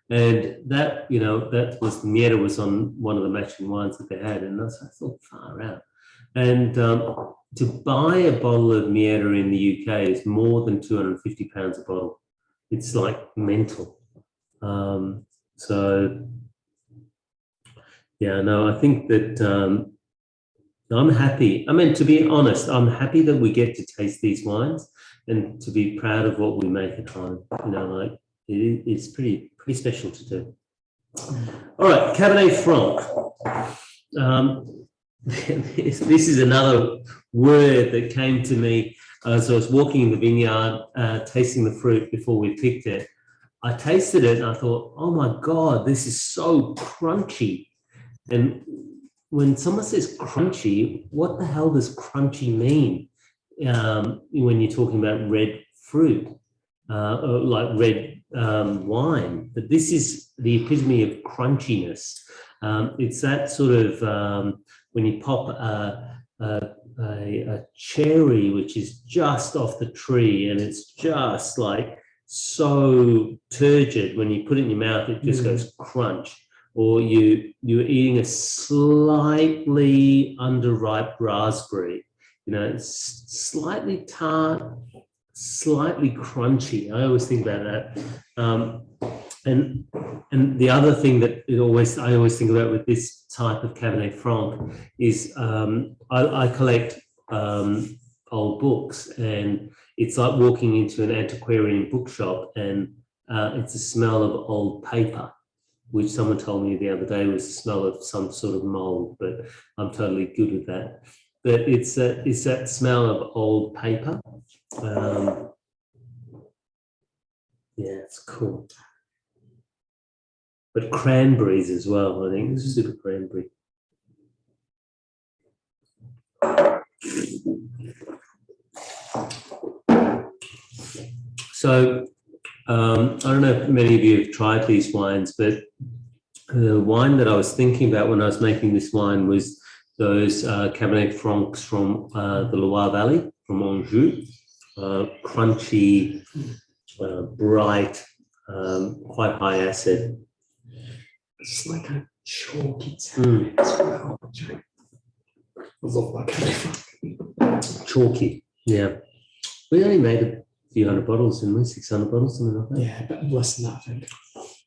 And that, you know, that was, Mieta was on one of the matching wines that they had. And I thought, far out. And to buy a bottle of Mieta in the UK is more than £250 a bottle. It's like mental. So, yeah, no, I think that I'm happy. I mean, to be honest, I'm happy that we get to taste these wines and to be proud of what we make at home. You know, like it's pretty special to do. All right, Cabernet Franc. This is another word that came to me as I was walking in the vineyard, tasting the fruit before we picked it. I tasted it and I thought, oh my God, this is so crunchy. And when someone says crunchy, what the hell does crunchy mean when you're talking about red fruit, or like red wine? But this is the epitome of crunchiness. It's that sort of when you pop a cherry which is just off the tree and it's just like so turgid, when you put it in your mouth, it just goes crunch. Or you're eating a slightly underripe raspberry, you know, it's slightly tart, slightly crunchy. I always think about that. And the other thing that I always think about with this type of Cabernet Franc is I collect old books, and it's like walking into an antiquarian bookshop, and it's the smell of old paper, which someone told me the other day was the smell of some sort of mold, but I'm totally good with that. But it's that smell of old paper. Yeah, it's cool. But cranberries as well, I think. This is a super cranberry. So, I don't know if many of you have tried these wines, but the wine that I was thinking about when I was making this wine was those Cabernet Francs from the Loire Valley, from Anjou. Crunchy, bright, quite high acid. It's like a chalky tannin as well. I love that Cabernet Franc. Chalky, yeah. We only made a few hundred bottles, didn't we? 600 bottles, something like that. Yeah, but less than that, I think.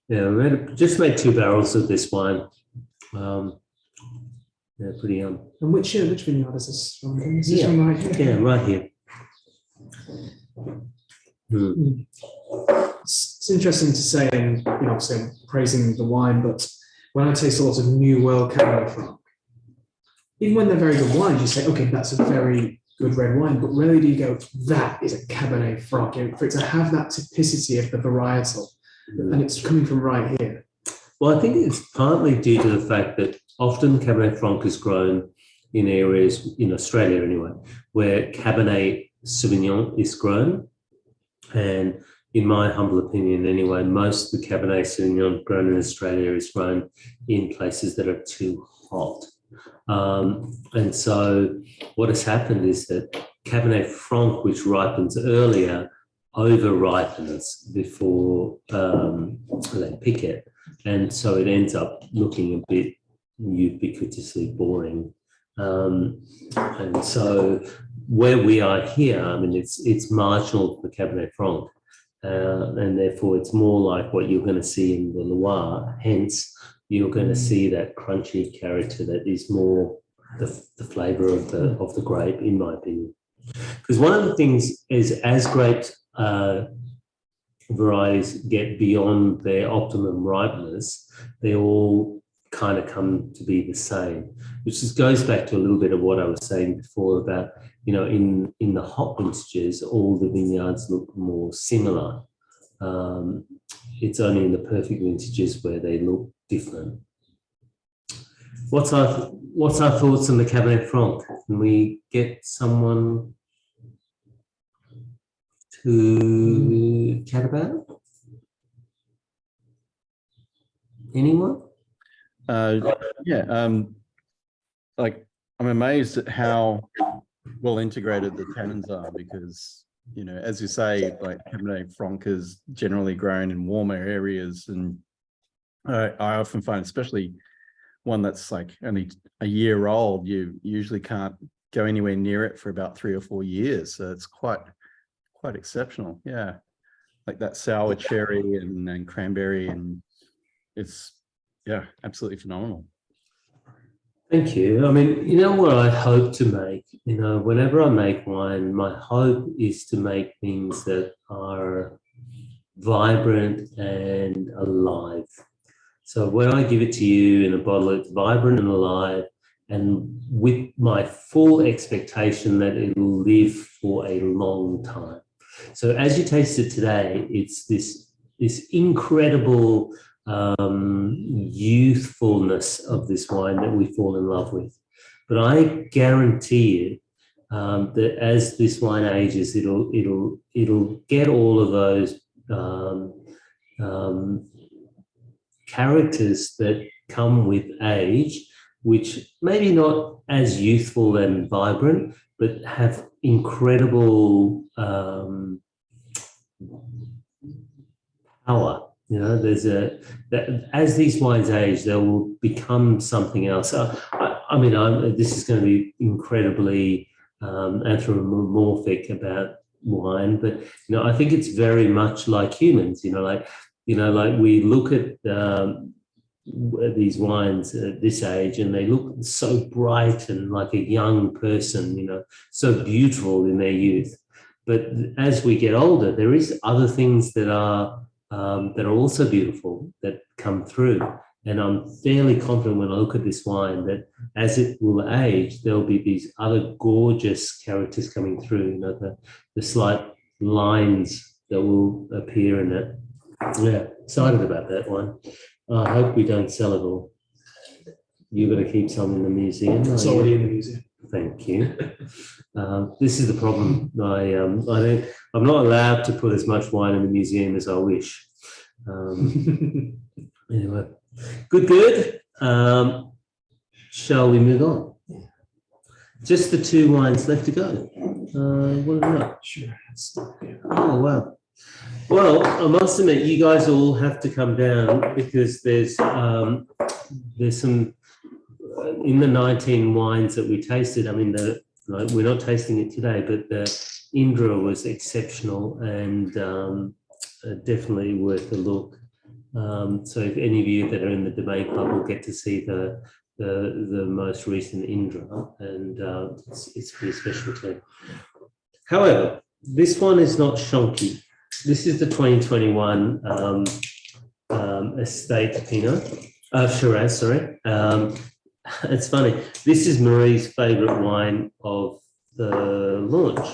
Yeah, we just made 2 barrels of this wine. Yeah, pretty young. And which vineyard is this from? Is this from right here? Yeah, right here. It's interesting to say, and you know, obviously I'm praising the wine, but when I taste a lot of New World Cabernet Franc, even when they're very good wines, you say, okay, that's a very good red wine, but rarely do you go, that is a Cabernet Franc. For it to have that typicity of the varietal, and it's coming from right here. Well, I think it's partly due to the fact that often Cabernet Franc is grown in areas, in Australia anyway, where Cabernet Sauvignon is grown. And in my humble opinion anyway, most of the Cabernet Sauvignon grown in Australia is grown in places that are too hot. And so what has happened is that Cabernet Franc, which ripens earlier, over-ripens before they pick it. And so it ends up looking a bit ubiquitously boring. And so where we are here, I mean, it's marginal for Cabernet Franc. And therefore it's more like what you're going to see in the Loire. Hence, you're going to see that crunchy character that is more the flavour of the grape, in my opinion. Because one of the things is, as grapes varieties get beyond their optimum ripeness, they all kind of come to be the same, which just goes back to a little bit of what I was saying before about, you know, in the hot vintages, all the vineyards look more similar. It's only in the perfect vintages where they look different. What's our thoughts on the Cabernet Franc? Can we get someone to chat about it? Anyone? Yeah. Like, I'm amazed at how well integrated the tannins are, because, you know, as you say, like Cabernet Franc is generally grown in warmer areas, and I often find, especially one that's like only a year old, you usually can't go anywhere near it for about 3 or 4 years. So it's quite exceptional. Yeah, like that sour cherry and cranberry, and it's, yeah, absolutely phenomenal. Thank you. I mean, you know what I hope to make? You know, whenever I make wine, my hope is to make things that are vibrant and alive. So when I give it to you in a bottle, it's vibrant and alive, and with my full expectation that it will live for a long time. So as you taste it today, it's this incredible youthfulness of this wine that we fall in love with. But I guarantee you that as this wine ages, it'll get all of those characters that come with age, which maybe not as youthful and vibrant, but have incredible power. You know, as these wines age, they will become something else. I mean, this is going to be incredibly anthropomorphic about wine, but you know, I think it's very much like humans. Like we look at these wines at this age, and they look so bright and like a young person. You know, so beautiful in their youth. But as we get older, there is other things that are also beautiful that come through. And I'm fairly confident when I look at this wine that as it will age, there'll be these other gorgeous characters coming through, you know, the slight lines that will appear in it. Yeah, excited about that one. I hope we don't sell it all. You're going to keep some in the museum. It's already in the museum. Thank you. This is the problem. I'm not allowed to put as much wine in the museum as I wish. Anyway, good. Shall we move on? Just the 2 wines left to go. What have we got? Sure. Oh, wow. Well, I must admit, you guys all have to come down, because there's some in the 19 wines that we tasted. I mean, we're not tasting it today, but the Indra was exceptional and definitely worth a look. So if any of you that are in the Domain Club will get to see the most recent Indra, and it's pretty special too. However, this one is not shonky. This is the 2021 Estate Pinot, Shiraz, sorry. It's funny. This is Marie's favourite wine of the launch.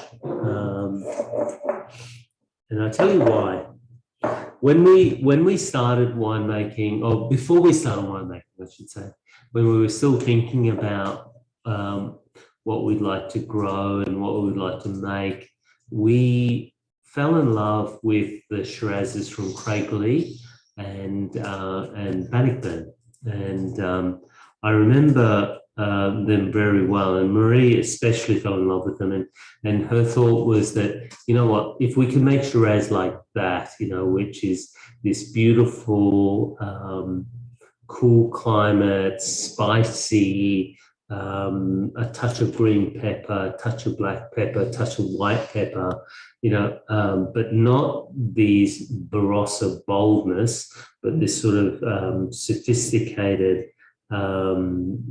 And I'll tell you why. When we started winemaking, or before we started winemaking, I should say, when we were still thinking about what we'd like to grow and what we would like to make, we fell in love with the Shirazes from Craigley and Bannockburn. And I remember them very well, and Marie especially fell in love with them. And her thought was that, you know what, if we can make Shiraz like that, you know, which is this beautiful, cool climate, spicy, a touch of green pepper, a touch of black pepper, a touch of white pepper, you know, but not these Barossa boldness, but this sort of sophisticated,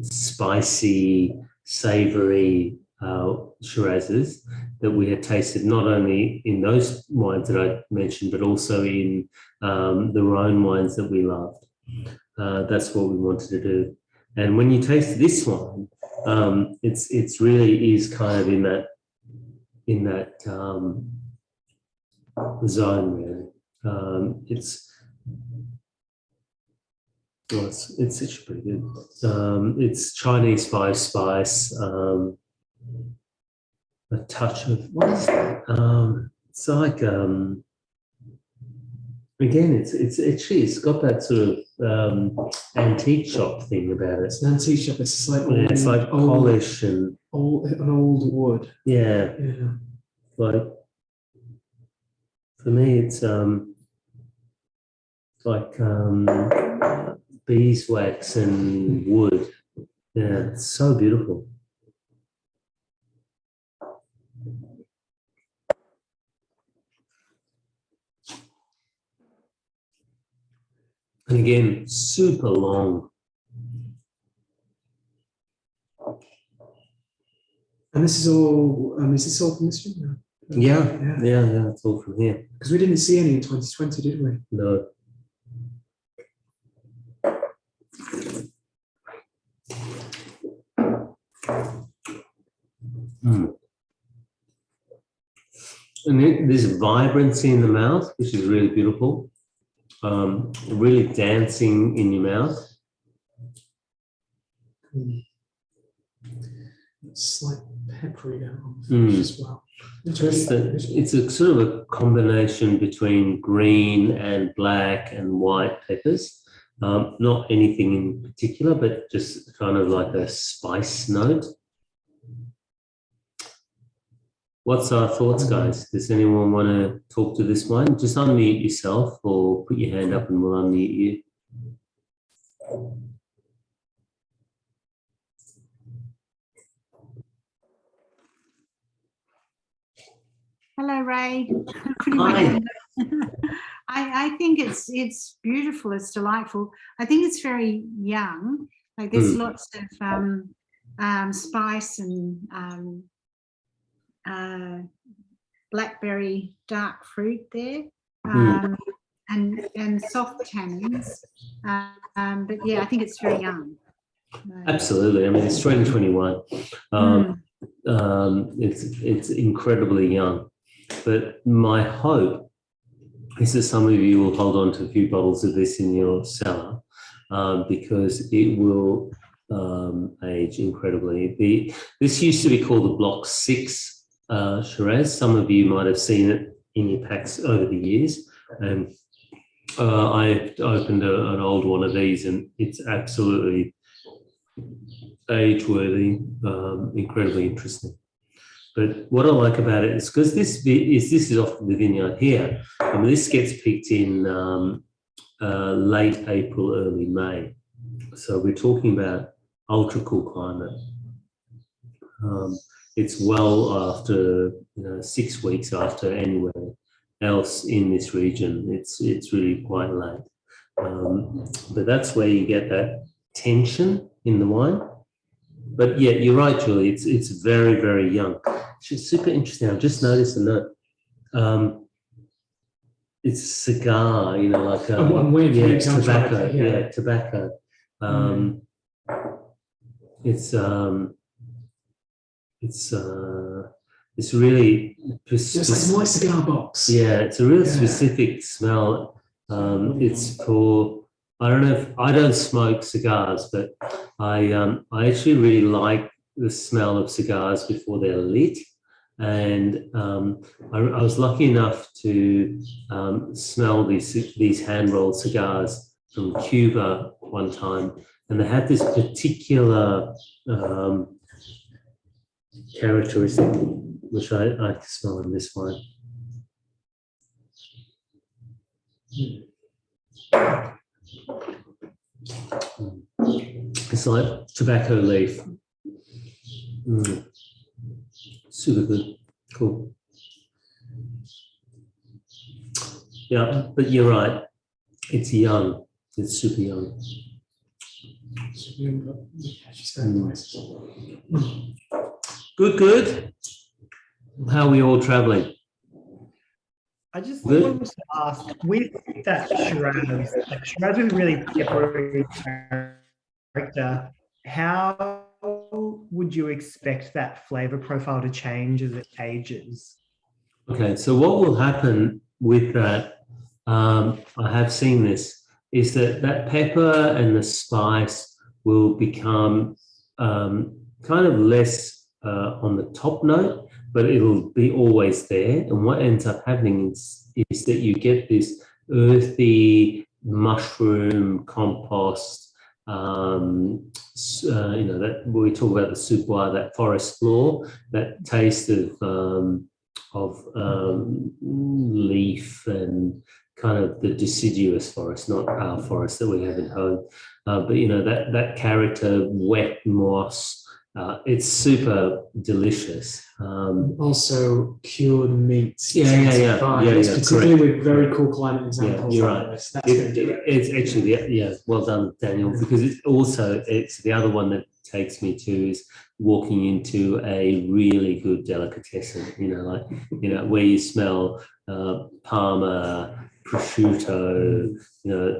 spicy, savory Shirazes that we had tasted not only in those wines that I mentioned, but also in the Rhone wines that we loved. That's what we wanted to do. And when you taste this one, it's really is kind of in that zone, really. It's pretty good. It's Chinese spice, a touch of, what is that? It's like Again, it's got that sort of antique shop thing about it. It's an antique shop. It's like Yeah, it's like polish and an old wood. yeah, Yeah. like for me, it's like beeswax and wood. Yeah, it's so beautiful. And again, super long. And this is all. Is this all from this one? Yeah, it's all from here. Because we didn't see any in 2020, did we? No. And there's vibrancy in the mouth, which is really beautiful. Really dancing in your mouth. Slight peppery down on the finish as well. It's a sort of a combination between green and black and white peppers. Not anything in particular, but just kind of like a spice note. What's our thoughts, guys? Does anyone want to talk to this wine? Just unmute yourself or put your hand up and we'll unmute you. Hello, Ray. Hi. I think it's beautiful. It's delightful. I think it's very young. Like there's lots of spice and blackberry dark fruit there, and soft tannins. But yeah, I think it's very young. Absolutely. I mean, it's 2021. It's incredibly young. But my hope is that some of you will hold on to a few bottles of this in your cellar because it will age incredibly. This used to be called the Block 6 Shiraz. Some of you might have seen it in your packs over the years. And I opened an old one of these and it's absolutely age-worthy, incredibly interesting. But what I like about it is because this is off the vineyard here. I mean, this gets picked in late April, early May. So we're talking about ultra cool climate. It's well after 6 weeks after anywhere else in this region. It's really quite late. But that's where you get that tension in the wine. But yeah, you're right, Julie. It's very, very young. It's super interesting. I've just noticed a note. It's cigar, like I'm waiting for you to tobacco. try it, Yeah, tobacco. It's really it's like my cigar box. Yeah, it's a real specific smell. It's for I don't know if I don't smoke cigars, but I actually really like the smell of cigars before they're lit. And I was lucky enough to smell these hand-rolled cigars from Cuba one time, and they had this particular characteristic which I smell in this wine. It's like tobacco leaf. Super good. Cool. Yeah, but you're right. It's young. It's super young. Good. How are we all traveling? I just wanted to ask, with that Shiraz, like Shiraz is really peppery character. How would you expect that flavor profile to change as it ages? Okay, so what will happen with that, I have seen this, is that pepper and the spice will become kind of less on the top note, but it'll be always there. And what ends up happening is that you get this earthy mushroom compost. That we talk about the soup bois, that forest floor, that taste of leaf and kind of the deciduous forest, not our forest that we have at home, but that character, wet moss. It's super delicious. Also cured meats. Yeah. Particularly Correct. with very cool climate examples. You're like right. this. That's going to do it. It's actually, well done, Daniel, because it's the other one that takes me to is walking into a really good delicatessen, where you smell Parma, prosciutto,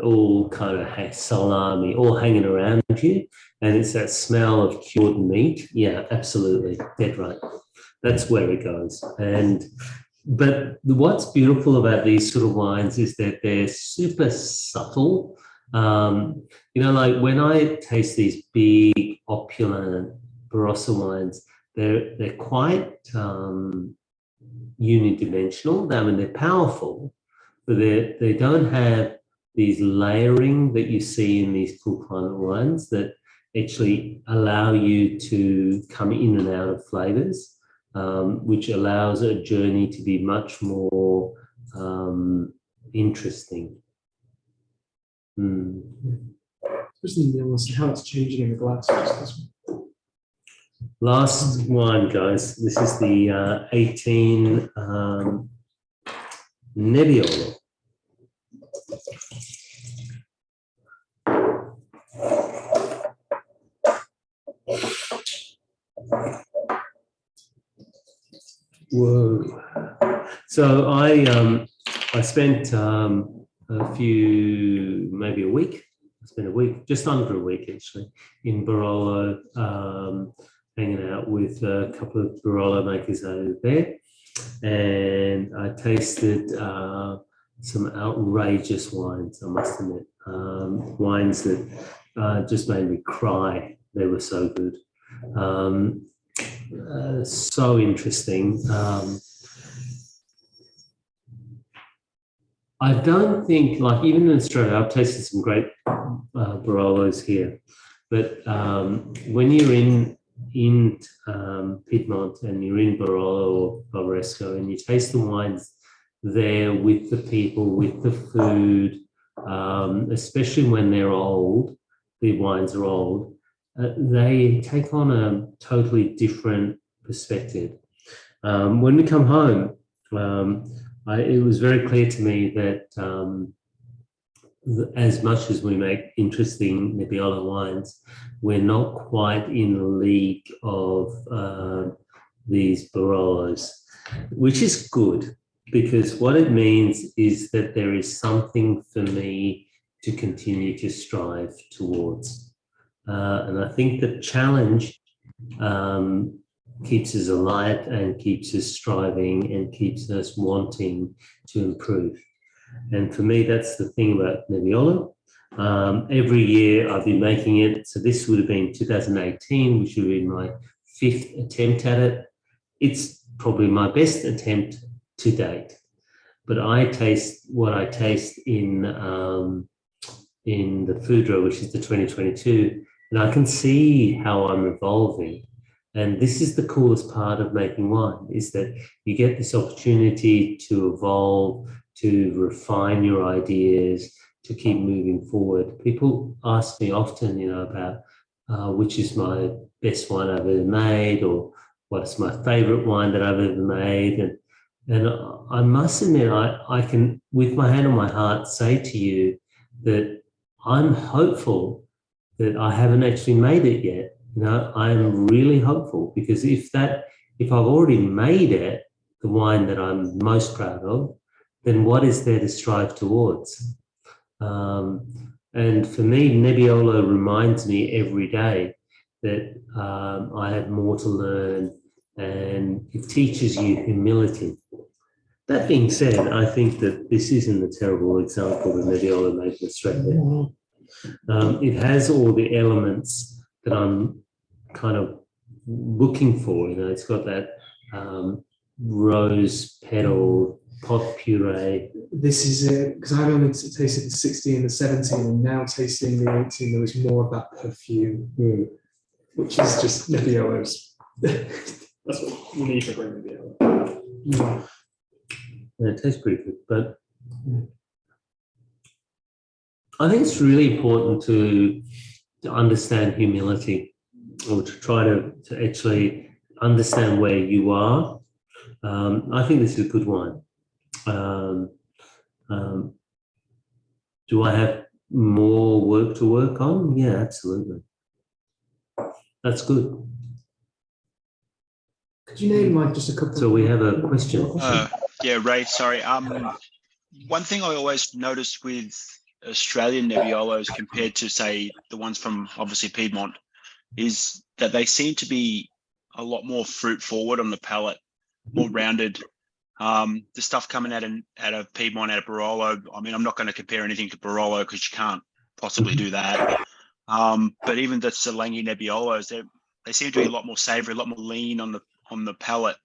all kind of salami, all hanging around you. And it's that smell of cured meat. Yeah, absolutely. Dead right. That's where it goes. But what's beautiful about these sort of wines is that they're super subtle. Like when I taste these big, opulent Barossa wines, they're quite unidimensional. I mean, they're powerful, but they don't have these layering that you see in these cool climate wines that actually allow you to come in and out of flavors, which allows a journey to be much more interesting. Especially the nuance and how it's changing in the glass. Last wine, guys. This is the 18 Nebbiolo. Whoa. So I spent maybe a week. I spent a week, just under a week actually, in Barolo, hanging out with a couple of Barolo makers over there. And I tasted some outrageous wines, I must admit. Wines that just made me cry. They were so good. So interesting. I don't think, like even in Australia, I've tasted some great Barolos here, but when you're in Piedmont and you're in Barolo or Barbaresco and you taste the wines there with the people, with the food, especially when they're old, the wines are old, they take on a totally different perspective. When we come home, it was very clear to me that as much as we make interesting Nebbiolo wines, we're not quite in the league of these Barolos, which is good, because what it means is that there is something for me to continue to strive towards. And I think the challenge keeps us alive and keeps us striving and keeps us wanting to improve. And for me, that's the thing about Nebbiolo. Every year I've been making it. So this would have been 2018, which would have been my 5th attempt at it. It's probably my best attempt to date. But I taste what I taste in the Foudre, which is the 2022, and I can see how I'm evolving. And this is the coolest part of making wine, is that you get this opportunity to evolve, to refine your ideas, to keep moving forward. People ask me often, about which is my best wine I've ever made, or what's my favorite wine that I've ever made. And I must admit, I can, with my hand on my heart, say to you that I'm hopeful that I haven't actually made it yet. I'm really hopeful, because if I've already made it, the wine that I'm most proud of, then what is there to strive towards? And for me, Nebbiolo reminds me every day that I have more to learn, and it teaches you humility. That being said, I think that this isn't a terrible example that Nebbiolo made in Australia. It has all the elements that I'm kind of looking for. It's got that rose petal pot puree. This is it, because I've only tasted the 16 and the 17, and now tasting the 18, there was more of that perfume, which is just Nebbiolo's. That's what you need to bring Nebbiolo. Yeah, it tastes pretty good, but I think it's really important to understand humility, or to try to actually understand where you are. I think this is a good wine. Do I have more work to work on? Yeah, absolutely. That's good. Could you name like just a couple? So we have a question. Yeah, Ray, sorry. One thing I always noticed with Australian Nebbiolos compared to, say, the ones from obviously Piedmont is that they seem to be a lot more fruit forward on the palate, more rounded. The stuff coming out of Piedmont, out of Barolo, I mean, I'm not going to compare anything to Barolo because you can't possibly do that. But even the Selangor Nebbiolos, they seem to be a lot more savory, a lot more lean on the palate.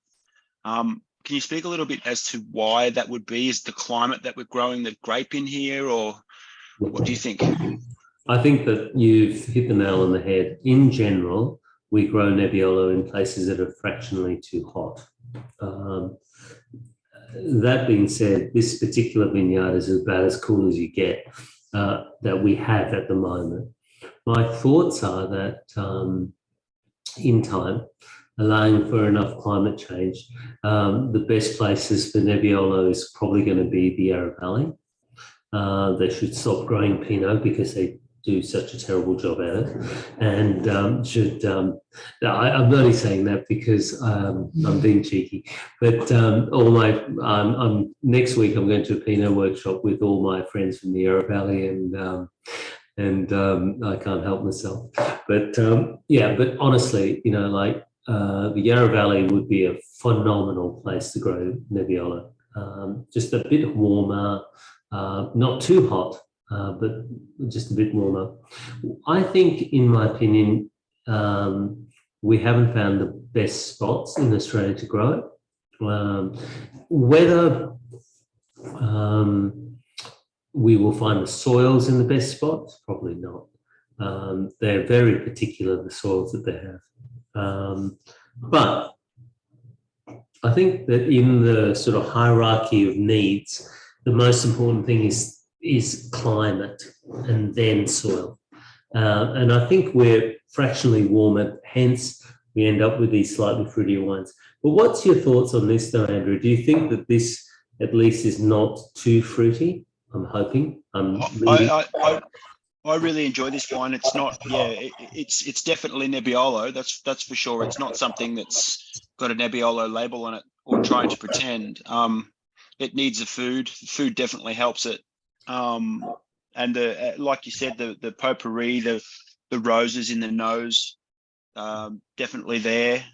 Can you speak a little bit as to why that would be? Is the climate that we're growing the grape in here, or what do you think? I think that you've hit the nail on the head. In general, we grow Nebbiolo in places that are fractionally too hot. That being said, this particular vineyard is about as cool as you get that we have at the moment. My thoughts are that in time, allowing for enough climate change, the best places for Nebbiolo is probably going to be the Yarra Valley. They should stop growing Pinot because they do such a terrible job at it, and I'm only saying that because I'm being cheeky, but next week I'm going to a Pinot workshop with all my friends from the Yarra Valley, and I can't help myself, but but honestly, the Yarra Valley would be a phenomenal place to grow Nebbiolo. Just a bit warmer, not too hot, but just a bit warmer. I think, in my opinion, we haven't found the best spots in Australia to grow it. Whether we will find the soils in the best spots, probably not. They're very particular, the soils that they have. But I think that in the sort of hierarchy of needs, the most important thing is climate and then soil. And I think we're fractionally warmer, hence we end up with these slightly fruitier wines. But what's your thoughts on this though, Andrew? Do you think that this at least is not too fruity? I'm hoping. I really enjoy this wine. It's not, it's definitely Nebbiolo. That's for sure. It's not something that's got a Nebbiolo label on it or trying to pretend. It needs the food. The food definitely helps it. And like you said, the potpourri, the roses in the nose, definitely there.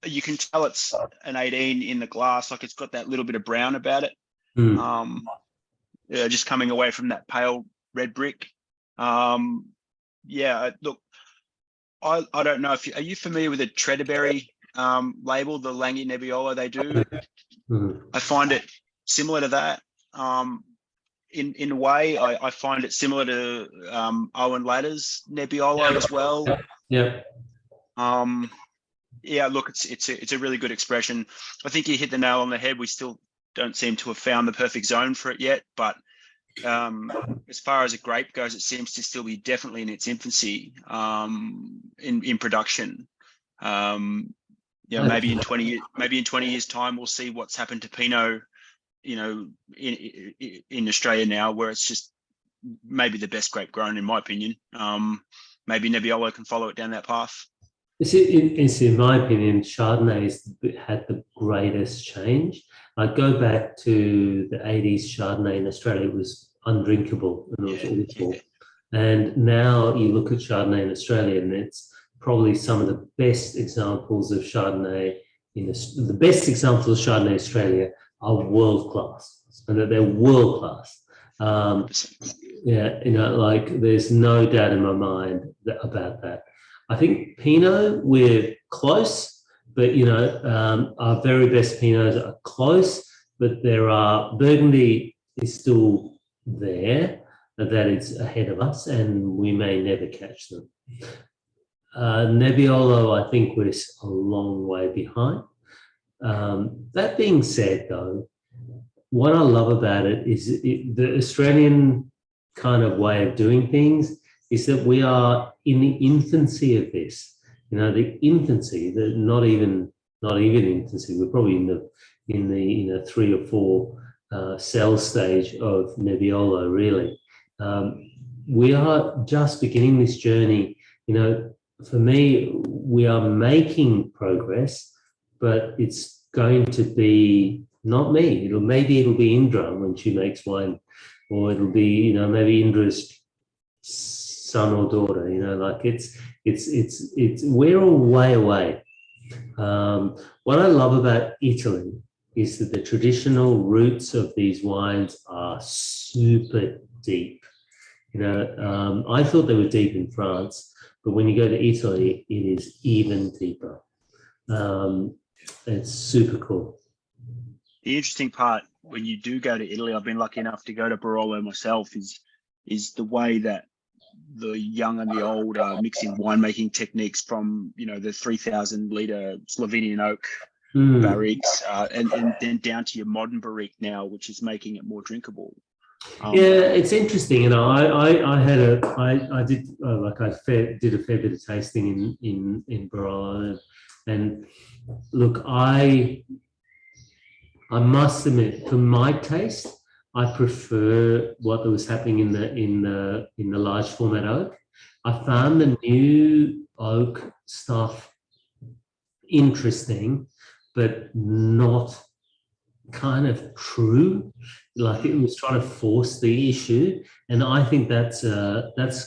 You can tell it's an 18 in the glass. Like it's got that little bit of brown about it. Just coming away from that pale red brick. Look, I don't know if are you familiar with the Tredeberry label, the Langi Nebbiolo they do? I find it similar to that. In a way, I find it similar to Owen Ladder's Nebbiolo as well. Look, it's a really good expression. I think you hit the nail on the head. We still don't seem to have found the perfect zone for it yet, but as far as a grape goes, it seems to still be definitely in its infancy in production. Maybe in 20 years time, we'll see what's happened to Pinot, in Australia now, where it's just maybe the best grape grown, in my opinion. Maybe Nebbiolo can follow it down that path. It's in my opinion, Chardonnay's had the greatest change. I go back to the 80s, Chardonnay in Australia was undrinkable and it was awful. And now you look at Chardonnay in Australia and it's probably some of the best examples of Chardonnay the best examples of Chardonnay in Australia are world class, and that they're world class. There's no doubt in my mind about that. I think Pinot, we're close, but you know, our very best Pinots are close, but there are Burgundy is still there, that it's ahead of us, and we may never catch them. Nebbiolo, I think we're a long way behind. That being said, though, what I love about it is the Australian kind of way of doing things is that we are in the infancy of this. You know, the infancy, not even infancy. We're probably in the 3 or 4 cell stage of Nebbiolo, really. We are just beginning this journey. You know, for me, we are making progress, but it's going to be not me. Maybe it'll be Indra when she makes wine, or it'll be, you know, maybe Indra's son or daughter. You know, like it's we're a way away. What I love about Italy is that the traditional roots of these wines are super deep. You know, I thought they were deep in France, but when you go to Italy, it is even deeper. It's super cool. The interesting part when you do go to Italy, I've been lucky enough to go to Barolo myself, is the way that the young and the old are mixing winemaking techniques from, you know, the 3,000 litre Slovenian oak barriques, and then down to your modern barrique now, which is making it more drinkable. Yeah, it's interesting. You know, I did a fair bit of tasting in Barolo, and look, I must admit, for my taste, I prefer what was happening in the large format oak. I found the new oak stuff interesting, but not kind of true. Like it was trying to force the issue, and I think that's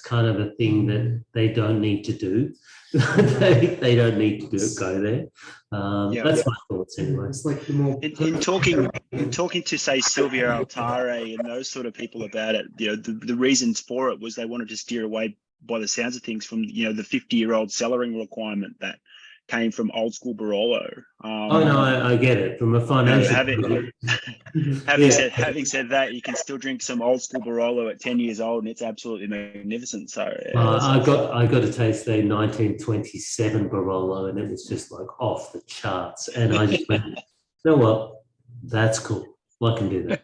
kind of a thing that they don't need to do. they don't need to go there. That's my thoughts anyway. It's like the more in talking to, say, Silvia Altare and those sort of people about it, you know, the reasons for it was they wanted to steer away, by the sounds of things, from, you know, the 50-year-old cellaring requirement that came from old school Barolo. Oh no, I get it from a financial. Having said that, you can still drink some old school Barolo at 10 years old, and it's absolutely magnificent. So I got to taste the 1927 Barolo, and it was just like off the charts. And I just went, you know what, that's cool. I can do that.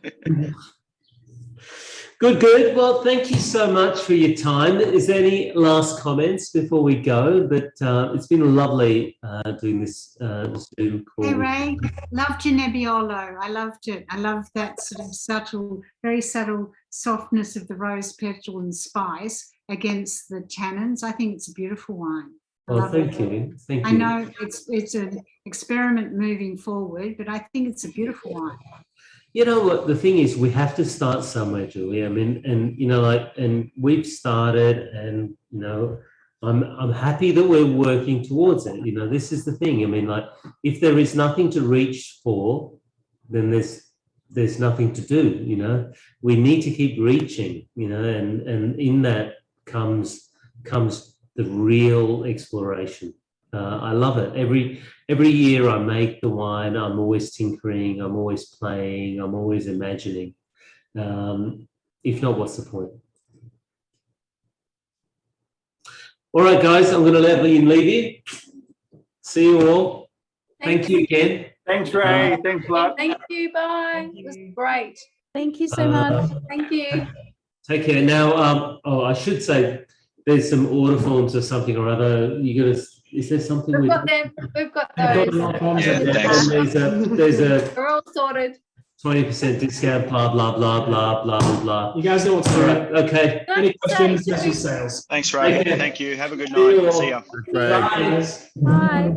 Good. Well, thank you so much for your time. Is there any last comments before we go? But it's been lovely doing this Zoom call. Hey, Ray, loved your Nebbiolo. I loved it. I love that sort of subtle, very subtle softness of the rose petal and spice against the tannins. I think it's a beautiful wine. Well, thank you. Thank you. I know it's an experiment moving forward, but I think it's a beautiful wine. You know what, the thing is, we have to start somewhere, Julie. I mean, and you know, like, and we've started, and you know, I'm happy that we're working towards it. You know, this is the thing. I mean, like, if there is nothing to reach for, then there's nothing to do. You know, we need to keep reaching. You know, and in that comes the real exploration. I love it. Every year I make the wine, I'm always tinkering, I'm always playing, I'm always imagining. If not, what's the point? All right, guys, I'm going to let Ian leave you. See you all. Thank you again. Thanks, Ray. Thanks a lot. Thank you. Bye. It was great. Thank you so much. Thank you. Take care. Now, I should say there's some order forms or something or other. You got to. Is there something we've got them? We've got those. There's a. We're all sorted. 20% discount. Blah blah blah blah blah blah. You guys know what's right. Okay. Any questions? Message sales. Thank you. Have a good night. See ya. Bye. Bye.